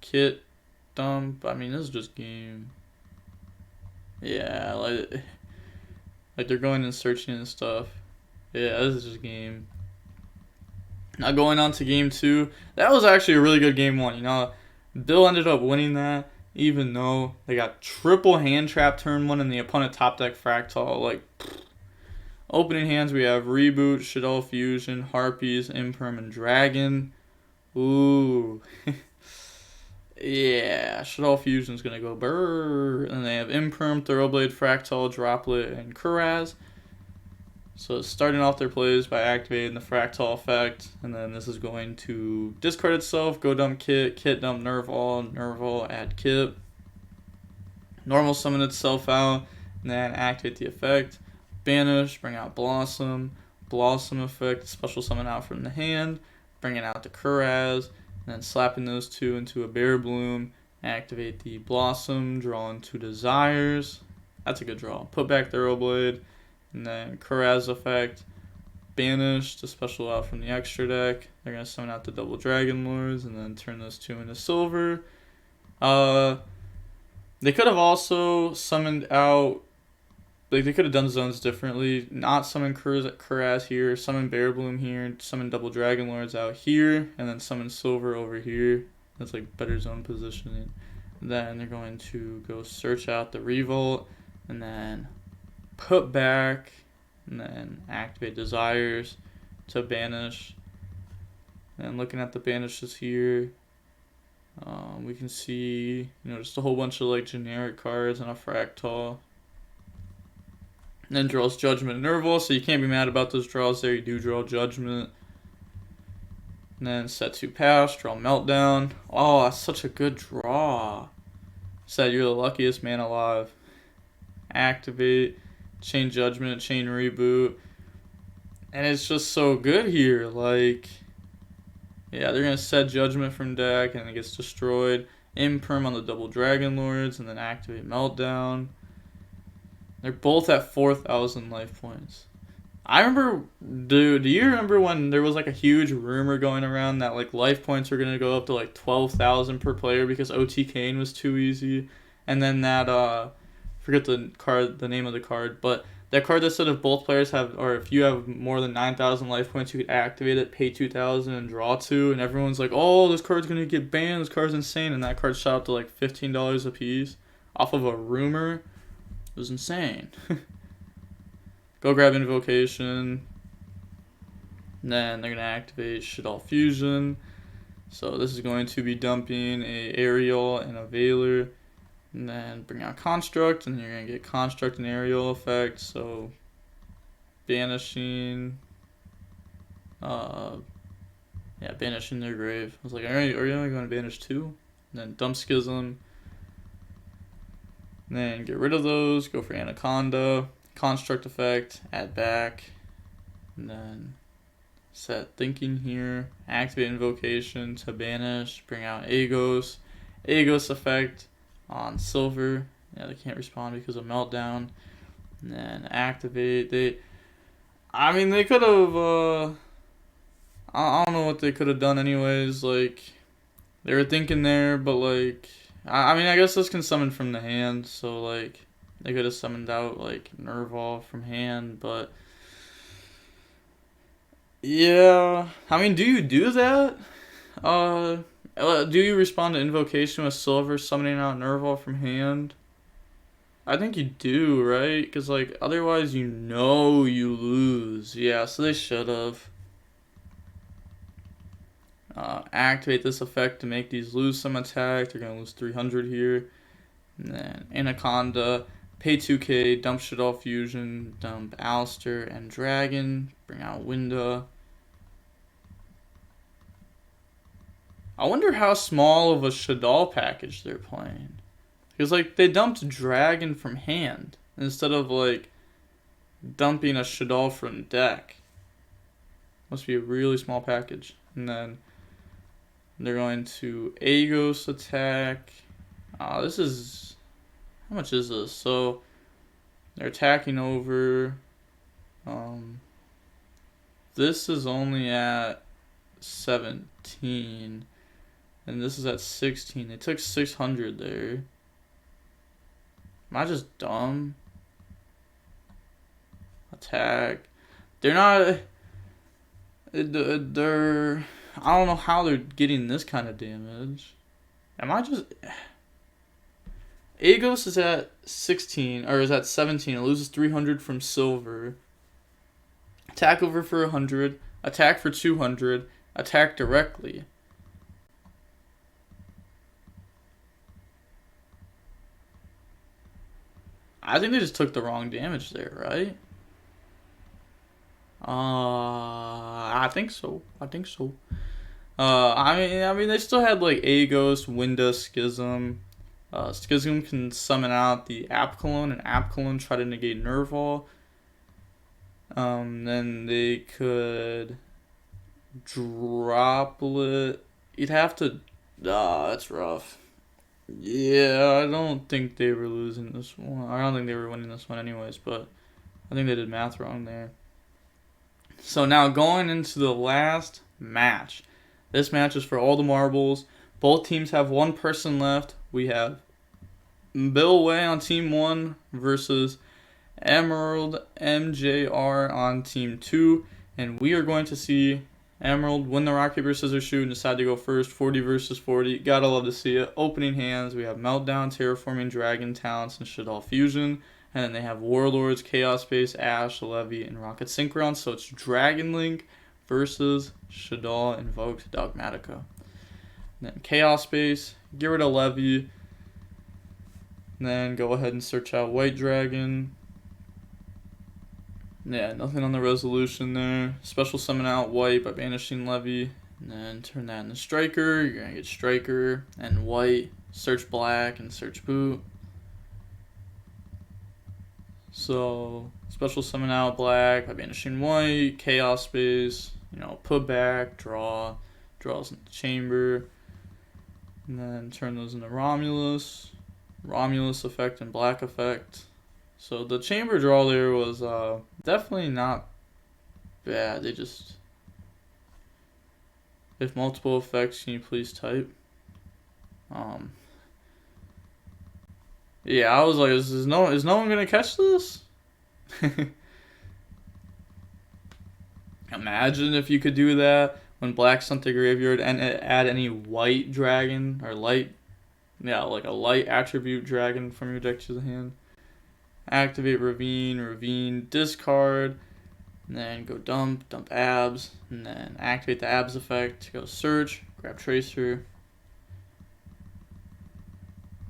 Kit, dump. I mean, this is just game. Yeah, like they're going and searching and stuff. Yeah, this is just game. Now going on to game 2. That was actually a really good game 1. You know, Bill ended up winning that, even though they got triple hand trap turn 1 and the opponent top deck Fractal. Like, opening hands, we have Reboot, Shaddoll Fusion, Harpies, Imperm, and Dragon. Ooh. Yeah, Shaddoll Fusion's going to go brrr. And they have Imperm, Thoroughblade, Fractal, Droplet, and Kuraz. So starting off their plays by activating the Fractal effect. And then this is going to discard itself, go dump Kit, Kit dump Nerval, add Kit. Normal summon itself out, and then activate the effect. Banish, bring out Blossom effect, special summon out from the hand, bringing out the Kuraz, and then slapping those two into a Bear Bloom, activate the Blossom, draw into Desires. That's a good draw. Put back Thoroughblade, and then Kuraz effect, banish the special out from the extra deck. They're going to summon out the double Dragon Lords, and then turn those two into silver. They could have also summoned out, like, they could have done zones differently. Not summon Kuraz here, summon Bear Bloom here, summon double Dragon Lords out here, and then summon silver over here. That's like better zone positioning. Then they're going to go search out the Revolt, and then put back, and then activate Desires to banish. And looking at the banishes here, we can see, just a whole bunch of like generic cards and a Fractal. And then draws Judgment and Nerval, so you can't be mad about those draws there. You do draw Judgment. And then set 2 pass, draw Meltdown. Oh, that's such a good draw. Said you're the luckiest man alive. Activate, chain Judgment, chain Reboot. And it's just so good here. Like, yeah, they're going to set Judgment from deck, and it gets destroyed. Imperm on the double Dragon Lords, and then activate Meltdown. They're both at 4,000 life points. I remember, dude, do you remember when there was like a huge rumor going around that like life points were going to go up to like 12,000 per player because OTKing was too easy? And then that, forget the name of the card, but that card that said if both players have, or if you have more than 9,000 life points, you could activate it, pay 2,000 and draw 2, and everyone's like, oh, this card's going to get banned, this card's insane, and that card shot up to like $15 a piece off of a rumor. It was insane. Go grab Invocation. And then they're going to activate Shaddoll Fusion. So this is going to be dumping a Aerial and a Valor. And then bring out Construct. And you're going to get Construct and Aerial effect. So banishing. Banishing their grave. I was like, are you only going to banish 2? And then dump Schism. Then get rid of those, go for Anaconda, Construct effect, add back, and then set Thinking here, activate Invocation to banish, bring out Agos effect on silver. Yeah, they can't respond because of Meltdown. And then activate, they could have, I don't know what they could have done anyways, like, they were thinking there, but like, I guess this can summon from the hand, so, like, they could have summoned out, like, Nerval from hand, but, yeah, do you do that? Do you respond to Invocation with silver, summoning out Nerval from hand? I think you do, right? Because, like, otherwise you lose. Yeah, so they should have. Activate this effect to make these lose some attack. They're going to lose 300 here. And then Anaconda, pay 2k, dump Shaddoll Fusion, dump Alistair and Dragon, bring out Winda. I wonder how small of a Shaddoll package they're playing. Because, like, they dumped Dragon from hand instead of, like, dumping a Shaddoll from deck. Must be a really small package. And then they're going to Agos attack. This is... How much is this? So, they're attacking over... this is only at 17. And this is at 16. They took 600 there. Am I just dumb? Attack. They're not... They're... I don't know how they're getting this kind of damage. Am I just... Agos is at 16, or is at 17. It loses 300 from silver. Attack over for 100. Attack for 200. Attack directly. I think they just took the wrong damage there, right? I think so. I mean, they still had like Agos, Winda, Schism. Schism can summon out the Apkalon, and Apkalon try to negate Nerval. Then they could Droplet. You'd have to. That's rough. Yeah, I don't think they were losing this one. I don't think they were winning this one anyways, but I think they did math wrong there. So now going into the last match. This match is for all the marbles. Both teams have one person left. We have Bill Way on Team 1 versus Emerald MJR on Team 2. And we are going to see Emerald win the rock, paper, scissors, shoot and decide to go first. 40 versus 40. Gotta love to see it. Opening hands, we have Meltdown, Terraforming, Dragon, Talents, and Shaddoll Fusion. And then they have Warlords, Chaos Space, Ash, Levy, and Rocket Synchron. So it's Dragon Link versus Shaddoll Invoked Dogmatica. And then Chaos Space, get rid of Levy. And then go ahead and search out White Dragon. Yeah, nothing on the resolution there. Special summon out White by banishing Levy. And then turn that into Striker. You're going to get Striker and White. Search Black and search Boot. So, special summon out Black by banishing White. Chaos Space. Put back. Draws into Chamber. And then turn those into Romulus. Romulus effect and Black effect. So the chamber draw there was definitely not bad. They just... If multiple effects, can you please type? Yeah, I was like, is no one gonna catch this? Imagine if you could do that when Black sent the graveyard and add any white dragon or light, like a light attribute dragon from your deck to the hand. Activate Ravine, discard, and then go dump abs, and then activate the abs effect, go search, grab Tracer,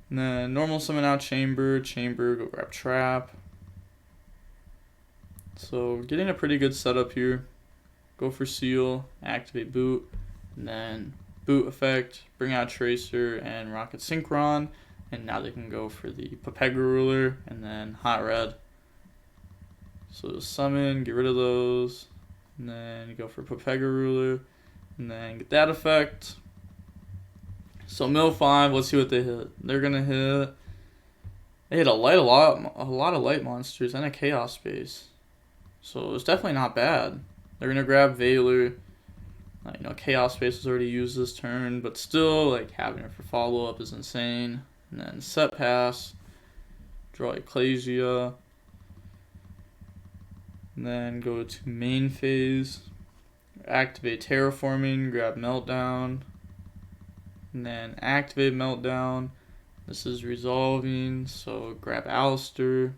and then normal summon out Chamber, go grab Trap. So getting a pretty good setup here. Go for Seal, activate Boot, and then Boot effect, bring out Tracer and Rocket Synchron. And now they can go for the Pepega Ruler and then Hot Red. So summon, get rid of those. And then go for Pepega Ruler. And then get that effect. So mill 5, let's see what they hit. They're going to hit... They hit a lot of light monsters and a Chaos Space. So it's definitely not bad. They're going to grab Valor. Chaos Space was already used this turn. But still, having it for follow-up is insane. And then set pass, draw Ecclesia, and then go to main phase, activate Terraforming, grab Meltdown, and then activate Meltdown. This is resolving, so grab Alistair,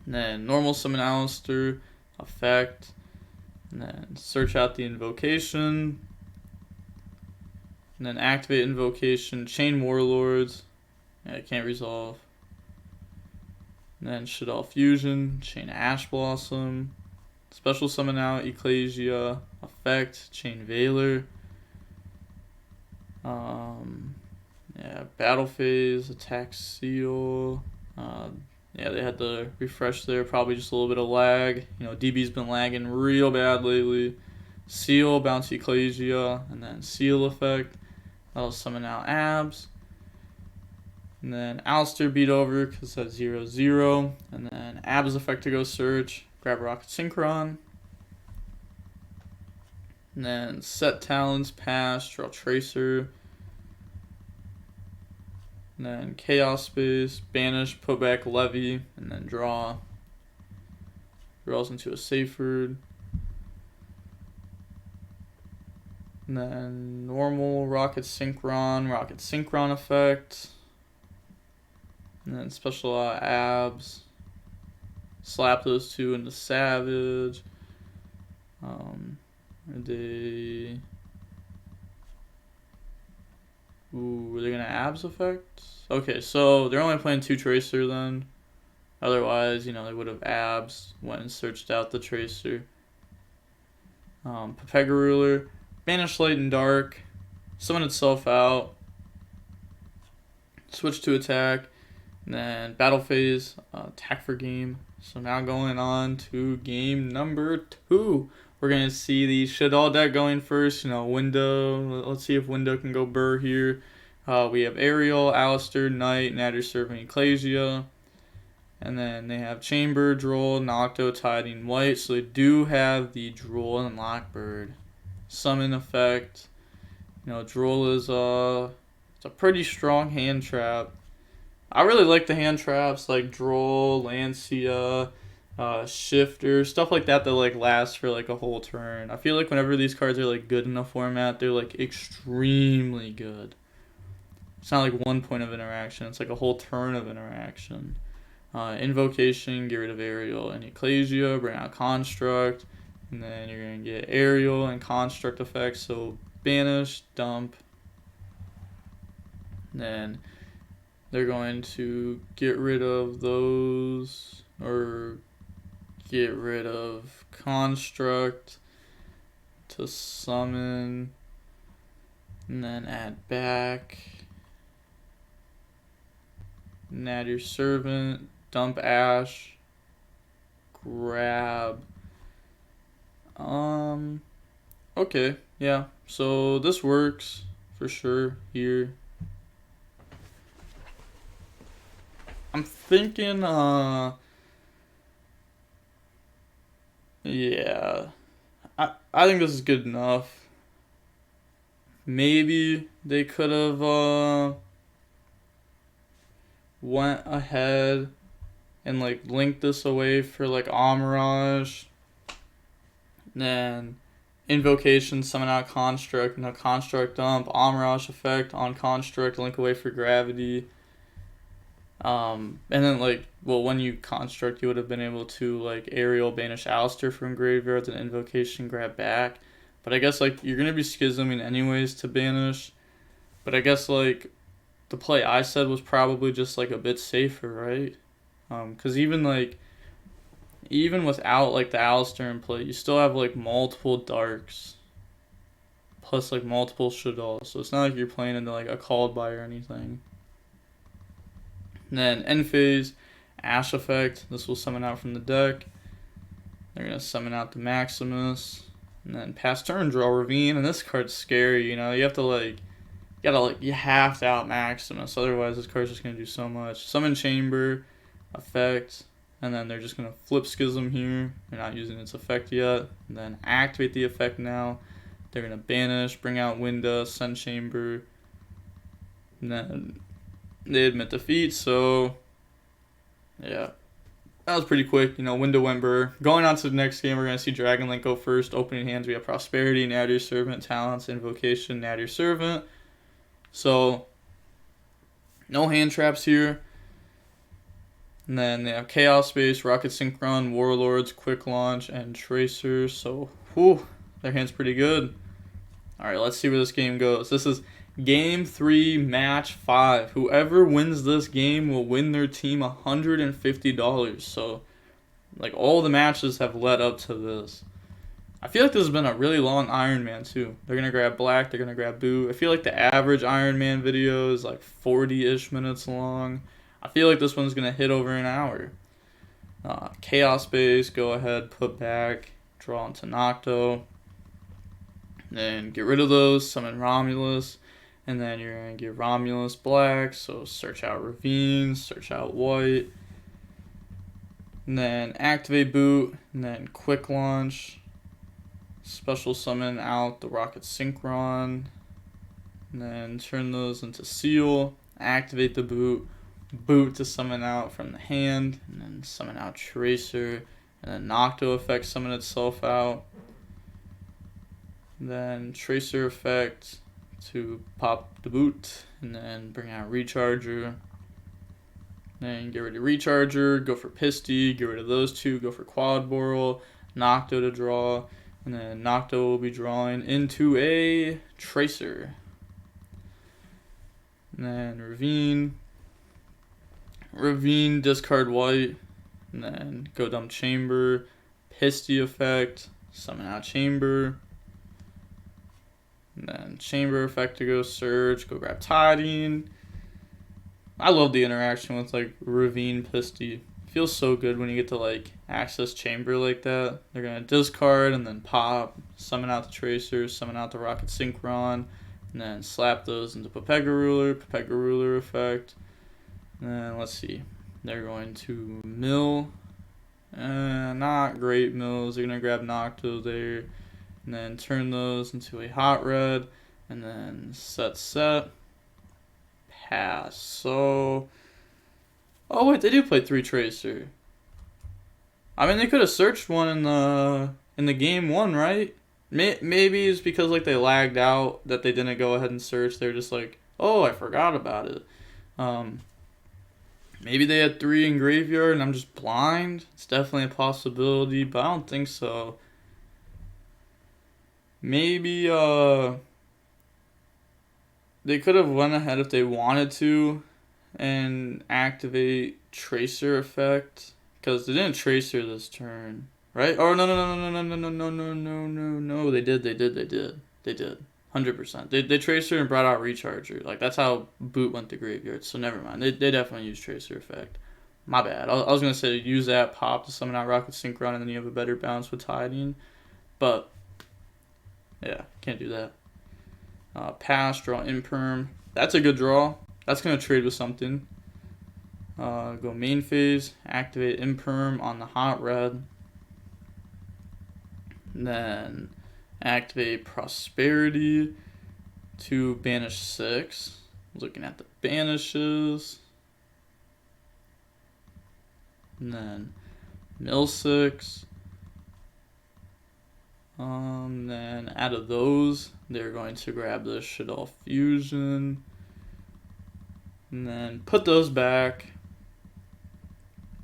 and then normal summon Alistair, effect, and then search out the invocation. And then activate invocation, chain Warlords. Yeah, I can't resolve. And then Shaddoll Fusion, Chain Ash Blossom, Special Summon out Ecclesia, Effect, Chain Veiler. Yeah, Battle Phase, Attack Seal. Yeah, they had to refresh there, probably just a little bit of lag. You know, DB's been lagging real bad lately. Seal, Bounce Ecclesia, and then Seal Effect. That'll summon out Abs. And then Alistair beat over because that's 0-0. And then Abs Effect to go search. Grab Rocket Synchron. And then set Talents, pass, draw Tracer. And then Chaos Space, banish, put back Levy, and then draw. Draws into a Saferd. And then normal Rocket Synchron effect. And then special Abs. Slap those two into Savage. Ooh, are they gonna Abs effect? Okay, so they're only playing 2 Tracer then. Otherwise, you know, they would have Abs, went and searched out the Tracer. Pepega Ruler, banish Light and Dark, summon itself out, switch to attack, and then Battle Phase, attack for game. So now going on to game number 2. We're going to see the Shaddoll deck going first. You know, Window. Let's see if Window can go burr here. We have Ariel, Alistair, Knight, Nadir Servant, Ecclesia. And then they have Chamber, Droll, Nocto, Tiding, White. So they do have the Droll and Lockbird. Summon effect. You know, Droll is it's a pretty strong hand trap. I really like the hand traps like Droll, Lancia, Shifter, stuff like that like lasts for like a whole turn. I feel like whenever these cards are like good in the format, they're like extremely good. It's not like 1 point of interaction, it's like a whole turn of interaction. Invocation, get rid of Ariel and Ecclesia, bring out Construct, and then you're going to get Ariel and Construct effects, so banish, dump, and then they're going to get rid of those, or get rid of Construct to summon, and then add back Nadir Servant, dump Ash, grab. Okay, yeah, so this works for sure here. I'm thinking, yeah, I think this is good enough. Maybe they could have, went ahead and, like, linked this away for, like, Amirage. Then Invocation, summon out Construct, no Construct dump, Amirage effect on Construct, link away for Gravity. And then, like, well, when you Construct, you would have been able to, like, Ariel banish Alistair from graveyard, then Invocation grab back. But I guess, like, you're going to be schisming anyways to banish. But I guess, like, the play I said was probably just, like, a bit safer, right? Because even, like, even without, like, the Alistair in play, you still have, like, multiple Darks. Plus, like, multiple Shaddoll. So it's not like you're playing into, like, a Called By or anything. And then end phase, Ash effect. This will summon out from the deck. They're going to summon out the Maximus. And then pass turn, draw Ravine. And this card's scary, you know. You have to, like, you have to out Maximus. Otherwise, this card's just going to do so much. Summon Chamber, effect. And then they're just going to flip Schism here. They're not using its effect yet. And then activate the effect now. They're going to banish, bring out Winda, send Chamber. And then they admit defeat, so yeah. That was pretty quick, you know, Window went burr. Going on to the next game, we're going to see Dragon Link go first. Opening hands, we have Prosperity, Nadir Servant, Talents, Invocation, Nadir Servant. So, no hand traps here. And then they have Chaos Space, Rocket Synchron, Warlords, Quick Launch, and Tracer. So, whew, their hand's pretty good. Alright, let's see where this game goes. This is Game 3, match 5. Whoever wins this game will win their team $150. So, like, all the matches have led up to this. I feel like this has been a really long Iron Man too. They're going to grab Black, they're going to grab Boo. I feel like the average Iron Man video is like 40-ish minutes long. I feel like this one's going to hit over an hour. Chaos Base, go ahead, put back, draw into Nocto. Then get rid of those, summon Romulus. And then you're going to give Romulus Black, so search out Ravine, search out White. And then activate Boot, and then Quick Launch. Special summon out the Rocket Synchron. And then turn those into Seal. Activate the Boot. Boot to summon out from the hand. And then summon out Tracer. And then Nocto effect summon itself out. And then Tracer effect to pop the Boot. And then bring out Recharger. Then get rid of Recharger. Go for Pisty. Get rid of those two. Go for Quad Boral. Nocto to draw. And then Nocto will be drawing into a Tracer. And then Ravine. Ravine, discard White. And then go dump Chamber. Pisty effect. Summon out Chamber. And then Chamber effect to go Surge. Go grab Tiding. I love the interaction with like Ravine Pisty. Feels so good when you get to like access Chamber like that. They're gonna discard and then pop, summon out the Tracer, summon out the Rocket Synchron, and then slap those into Pepega Ruler effect. And then let's see, they're going to mill. Not great mills. They're gonna grab Nocto there, and then turn those into a Hot Red, and then set. Pass. So. Oh wait, they do play 3 Tracer. I mean, they could have searched one in the game 1, right? Maybe it's because like they lagged out that they didn't go ahead and search. They're just like, oh, I forgot about it. Maybe they had 3 in graveyard and I'm just blind. It's definitely a possibility, but I don't think so. Maybe they could have went ahead if they wanted to and activate Tracer effect, because they didn't Tracer this turn, right? Oh no, they did 100%. They Tracer and brought out Recharger. Like, that's how Boot went to graveyard, so never mind. They definitely used Tracer effect. My bad. I was gonna say use that pop to summon out Rocket Synchron and then you have a better bounce with Tiding, but yeah, can't do that. Pass, draw Imperm. That's a good draw. That's going to trade with something. Go main phase, activate Imperm on the Hot Red. Then activate Prosperity to banish 6. Looking at the banishes. And then mill 6. Then out of those, they're going to grab the Shaddoll Fusion. And then put those back.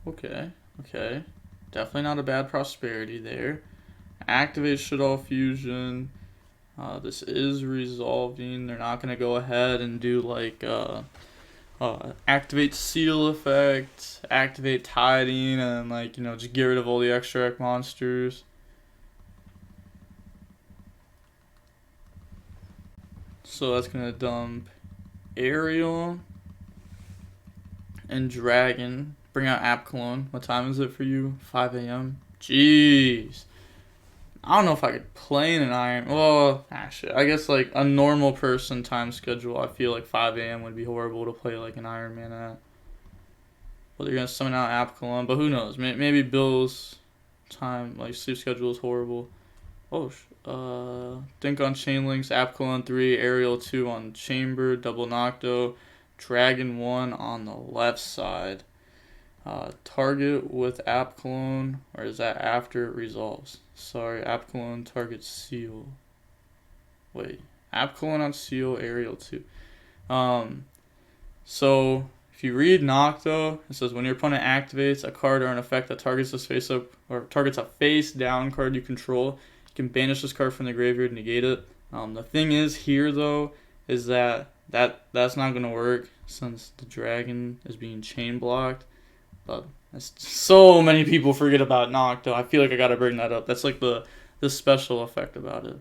Okay. Definitely not a bad Prosperity there. Activate Shaddoll Fusion. This is resolving. They're not going to go ahead and do like activate Seal effect, activate Tiding, and like, you know, just get rid of all the extract monsters. So that's going to dump Aerial and Dragon. Bring out App Clone. What time is it for you? 5 a.m. Jeez. I don't know if I could play in an Iron. Well, actually, I guess like a normal person time schedule, I feel like 5 a.m. would be horrible to play like an Iron Man at. Well, they're gonna summon out App Clone, but who knows? Maybe Bill's time, like sleep schedule, is horrible. Oh, think on Chainlinks, App Clone 3, Aerial 2 on Chamber, double Nocto, Dragon 1 on the left side. Target with App Clone, or is that after it resolves? Sorry, App Clone target Seal. Wait, App Clone on Seal, Aerial 2. So if you read Nocto, it says when your opponent activates a card or an effect that targets this face up or targets a face down card you control, you can banish this card from the graveyard and negate it. The thing is here though, is that's not gonna work since the dragon is being chain blocked. But so many people forget about Nook, though. I feel like I gotta bring that up. That's like the special effect about it.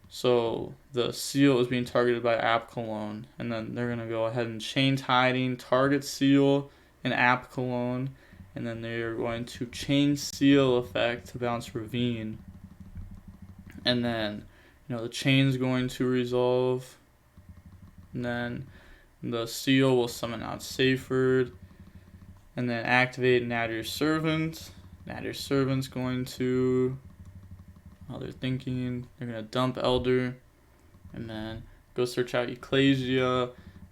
So the seal is being targeted by Apcalone, and then they're gonna go ahead and chain tiding, target seal and Apcalone, and then they are going to chain seal effect to bounce ravine, and then the chain's going to resolve, and then the seal will summon out Seyford, and then activate Nadir Servant. Nadir Servant's going to, they're thinking they're gonna dump Elder, and then go search out Ecclesia,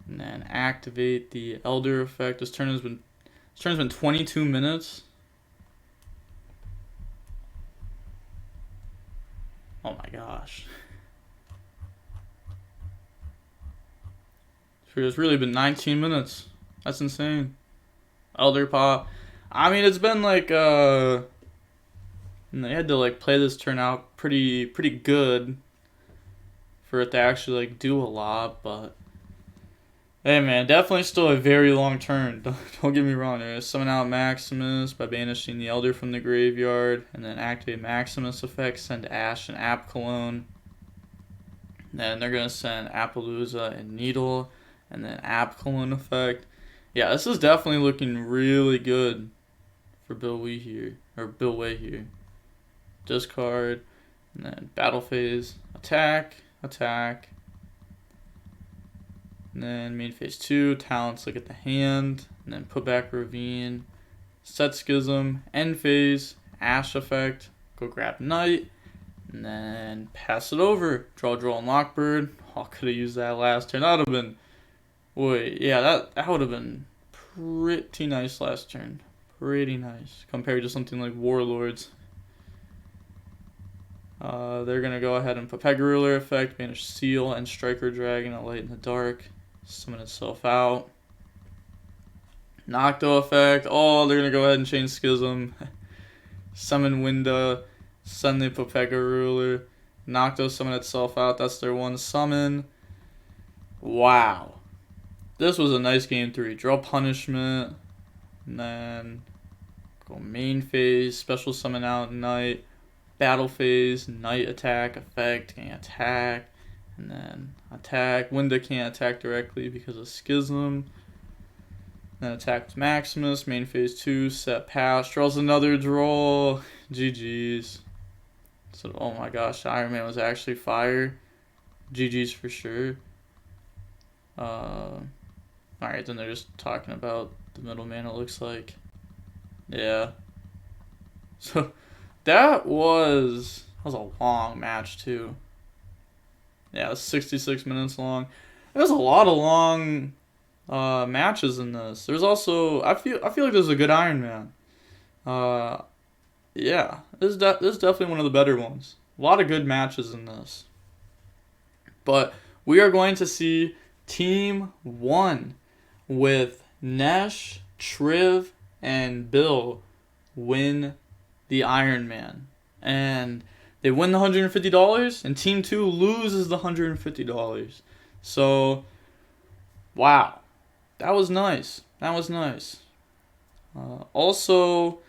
and then activate the Elder effect. This turn has been 22 minutes. Oh my gosh. It's really been 19 minutes. That's insane. Elder pop. I mean, it's been like they had to like play this turn out pretty good for it to actually like do a lot, but hey man, definitely still a very long turn. Don't get me wrong. They're gonna summon out Maximus by banishing the Elder from the graveyard, and then activate Maximus effect, send Ash and Apcalone. Then they're gonna send Appaloosa and Needle, and then Apcalone effect. Yeah, this is definitely looking really good for Bill Way here. Discard, and then battle phase, attack, and then main phase 2, talents, look at the hand, and then put back ravine, set schism, end phase, Ash effect, go grab Knight, and then pass it over, draw and Lockbird. Oh, could have used that last turn. That would have been, that would have been pretty nice last turn. Pretty nice compared to something like Warlords. They're going to go ahead and put Pega Ruler effect, banish Seal and Striker Dragon, a Light in the Dark, summon itself out. Nocto effect. Oh, they're going to go ahead and change Schism. Summon Winda. Suddenly put Pega Ruler. Nocto summon itself out. That's their one summon. Wow. This was a nice game 3. Draw Punishment. And then go main phase. Special summon out Knight. Battle phase, Knight attack, effect, can attack, and then attack. Winda can't attack directly because of Schism. Then attack with Maximus, main phase 2, set pass, draws another draw. GG's. So, oh my gosh, Iron Man was actually fire. GG's for sure. Alright, then they're just talking about the middleman, it looks like. Yeah. So, that was a long match too. Yeah, it was 66 minutes long. There was a lot of long matches in this. There's also I feel like this is a good Iron Man. Yeah, this is definitely one of the better ones. A lot of good matches in this. But we are going to see Team 1 with Nesh, Triv, and Bill win the Iron Man, and they win the $150, and Team 2 loses the $150. So, wow, that was nice. Also,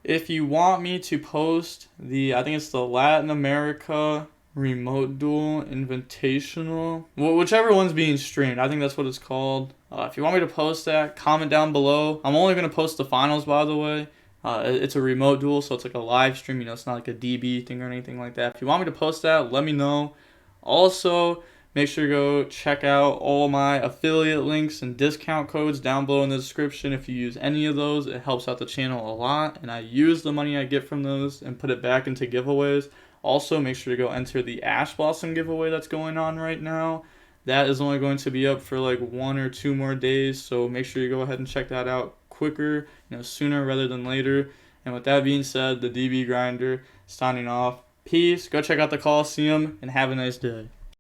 if you want me to post I think it's the Latin America Remote Duel Invitational, whichever one's being streamed, I think that's what it's called. If you want me to post that, comment down below. I'm only going to post the finals, by the way. It's a remote duel, so it's like a live stream. It's not like a DB thing or anything like that. If you want me to post that, let me know. Also, make sure to go check out all my affiliate links and discount codes down below in the description. If you use any of those, it helps out the channel a lot, and I use the money I get from those and put it back into giveaways. Also, make sure to go enter the Ash Blossom giveaway that's going on right now. That is only going to be up for like 1 or 2 more days, so make sure you go ahead and check that out quicker, sooner rather than later. And with that being said, the DB Grinder signing off. Peace. Go check out the Coliseum and have a nice day.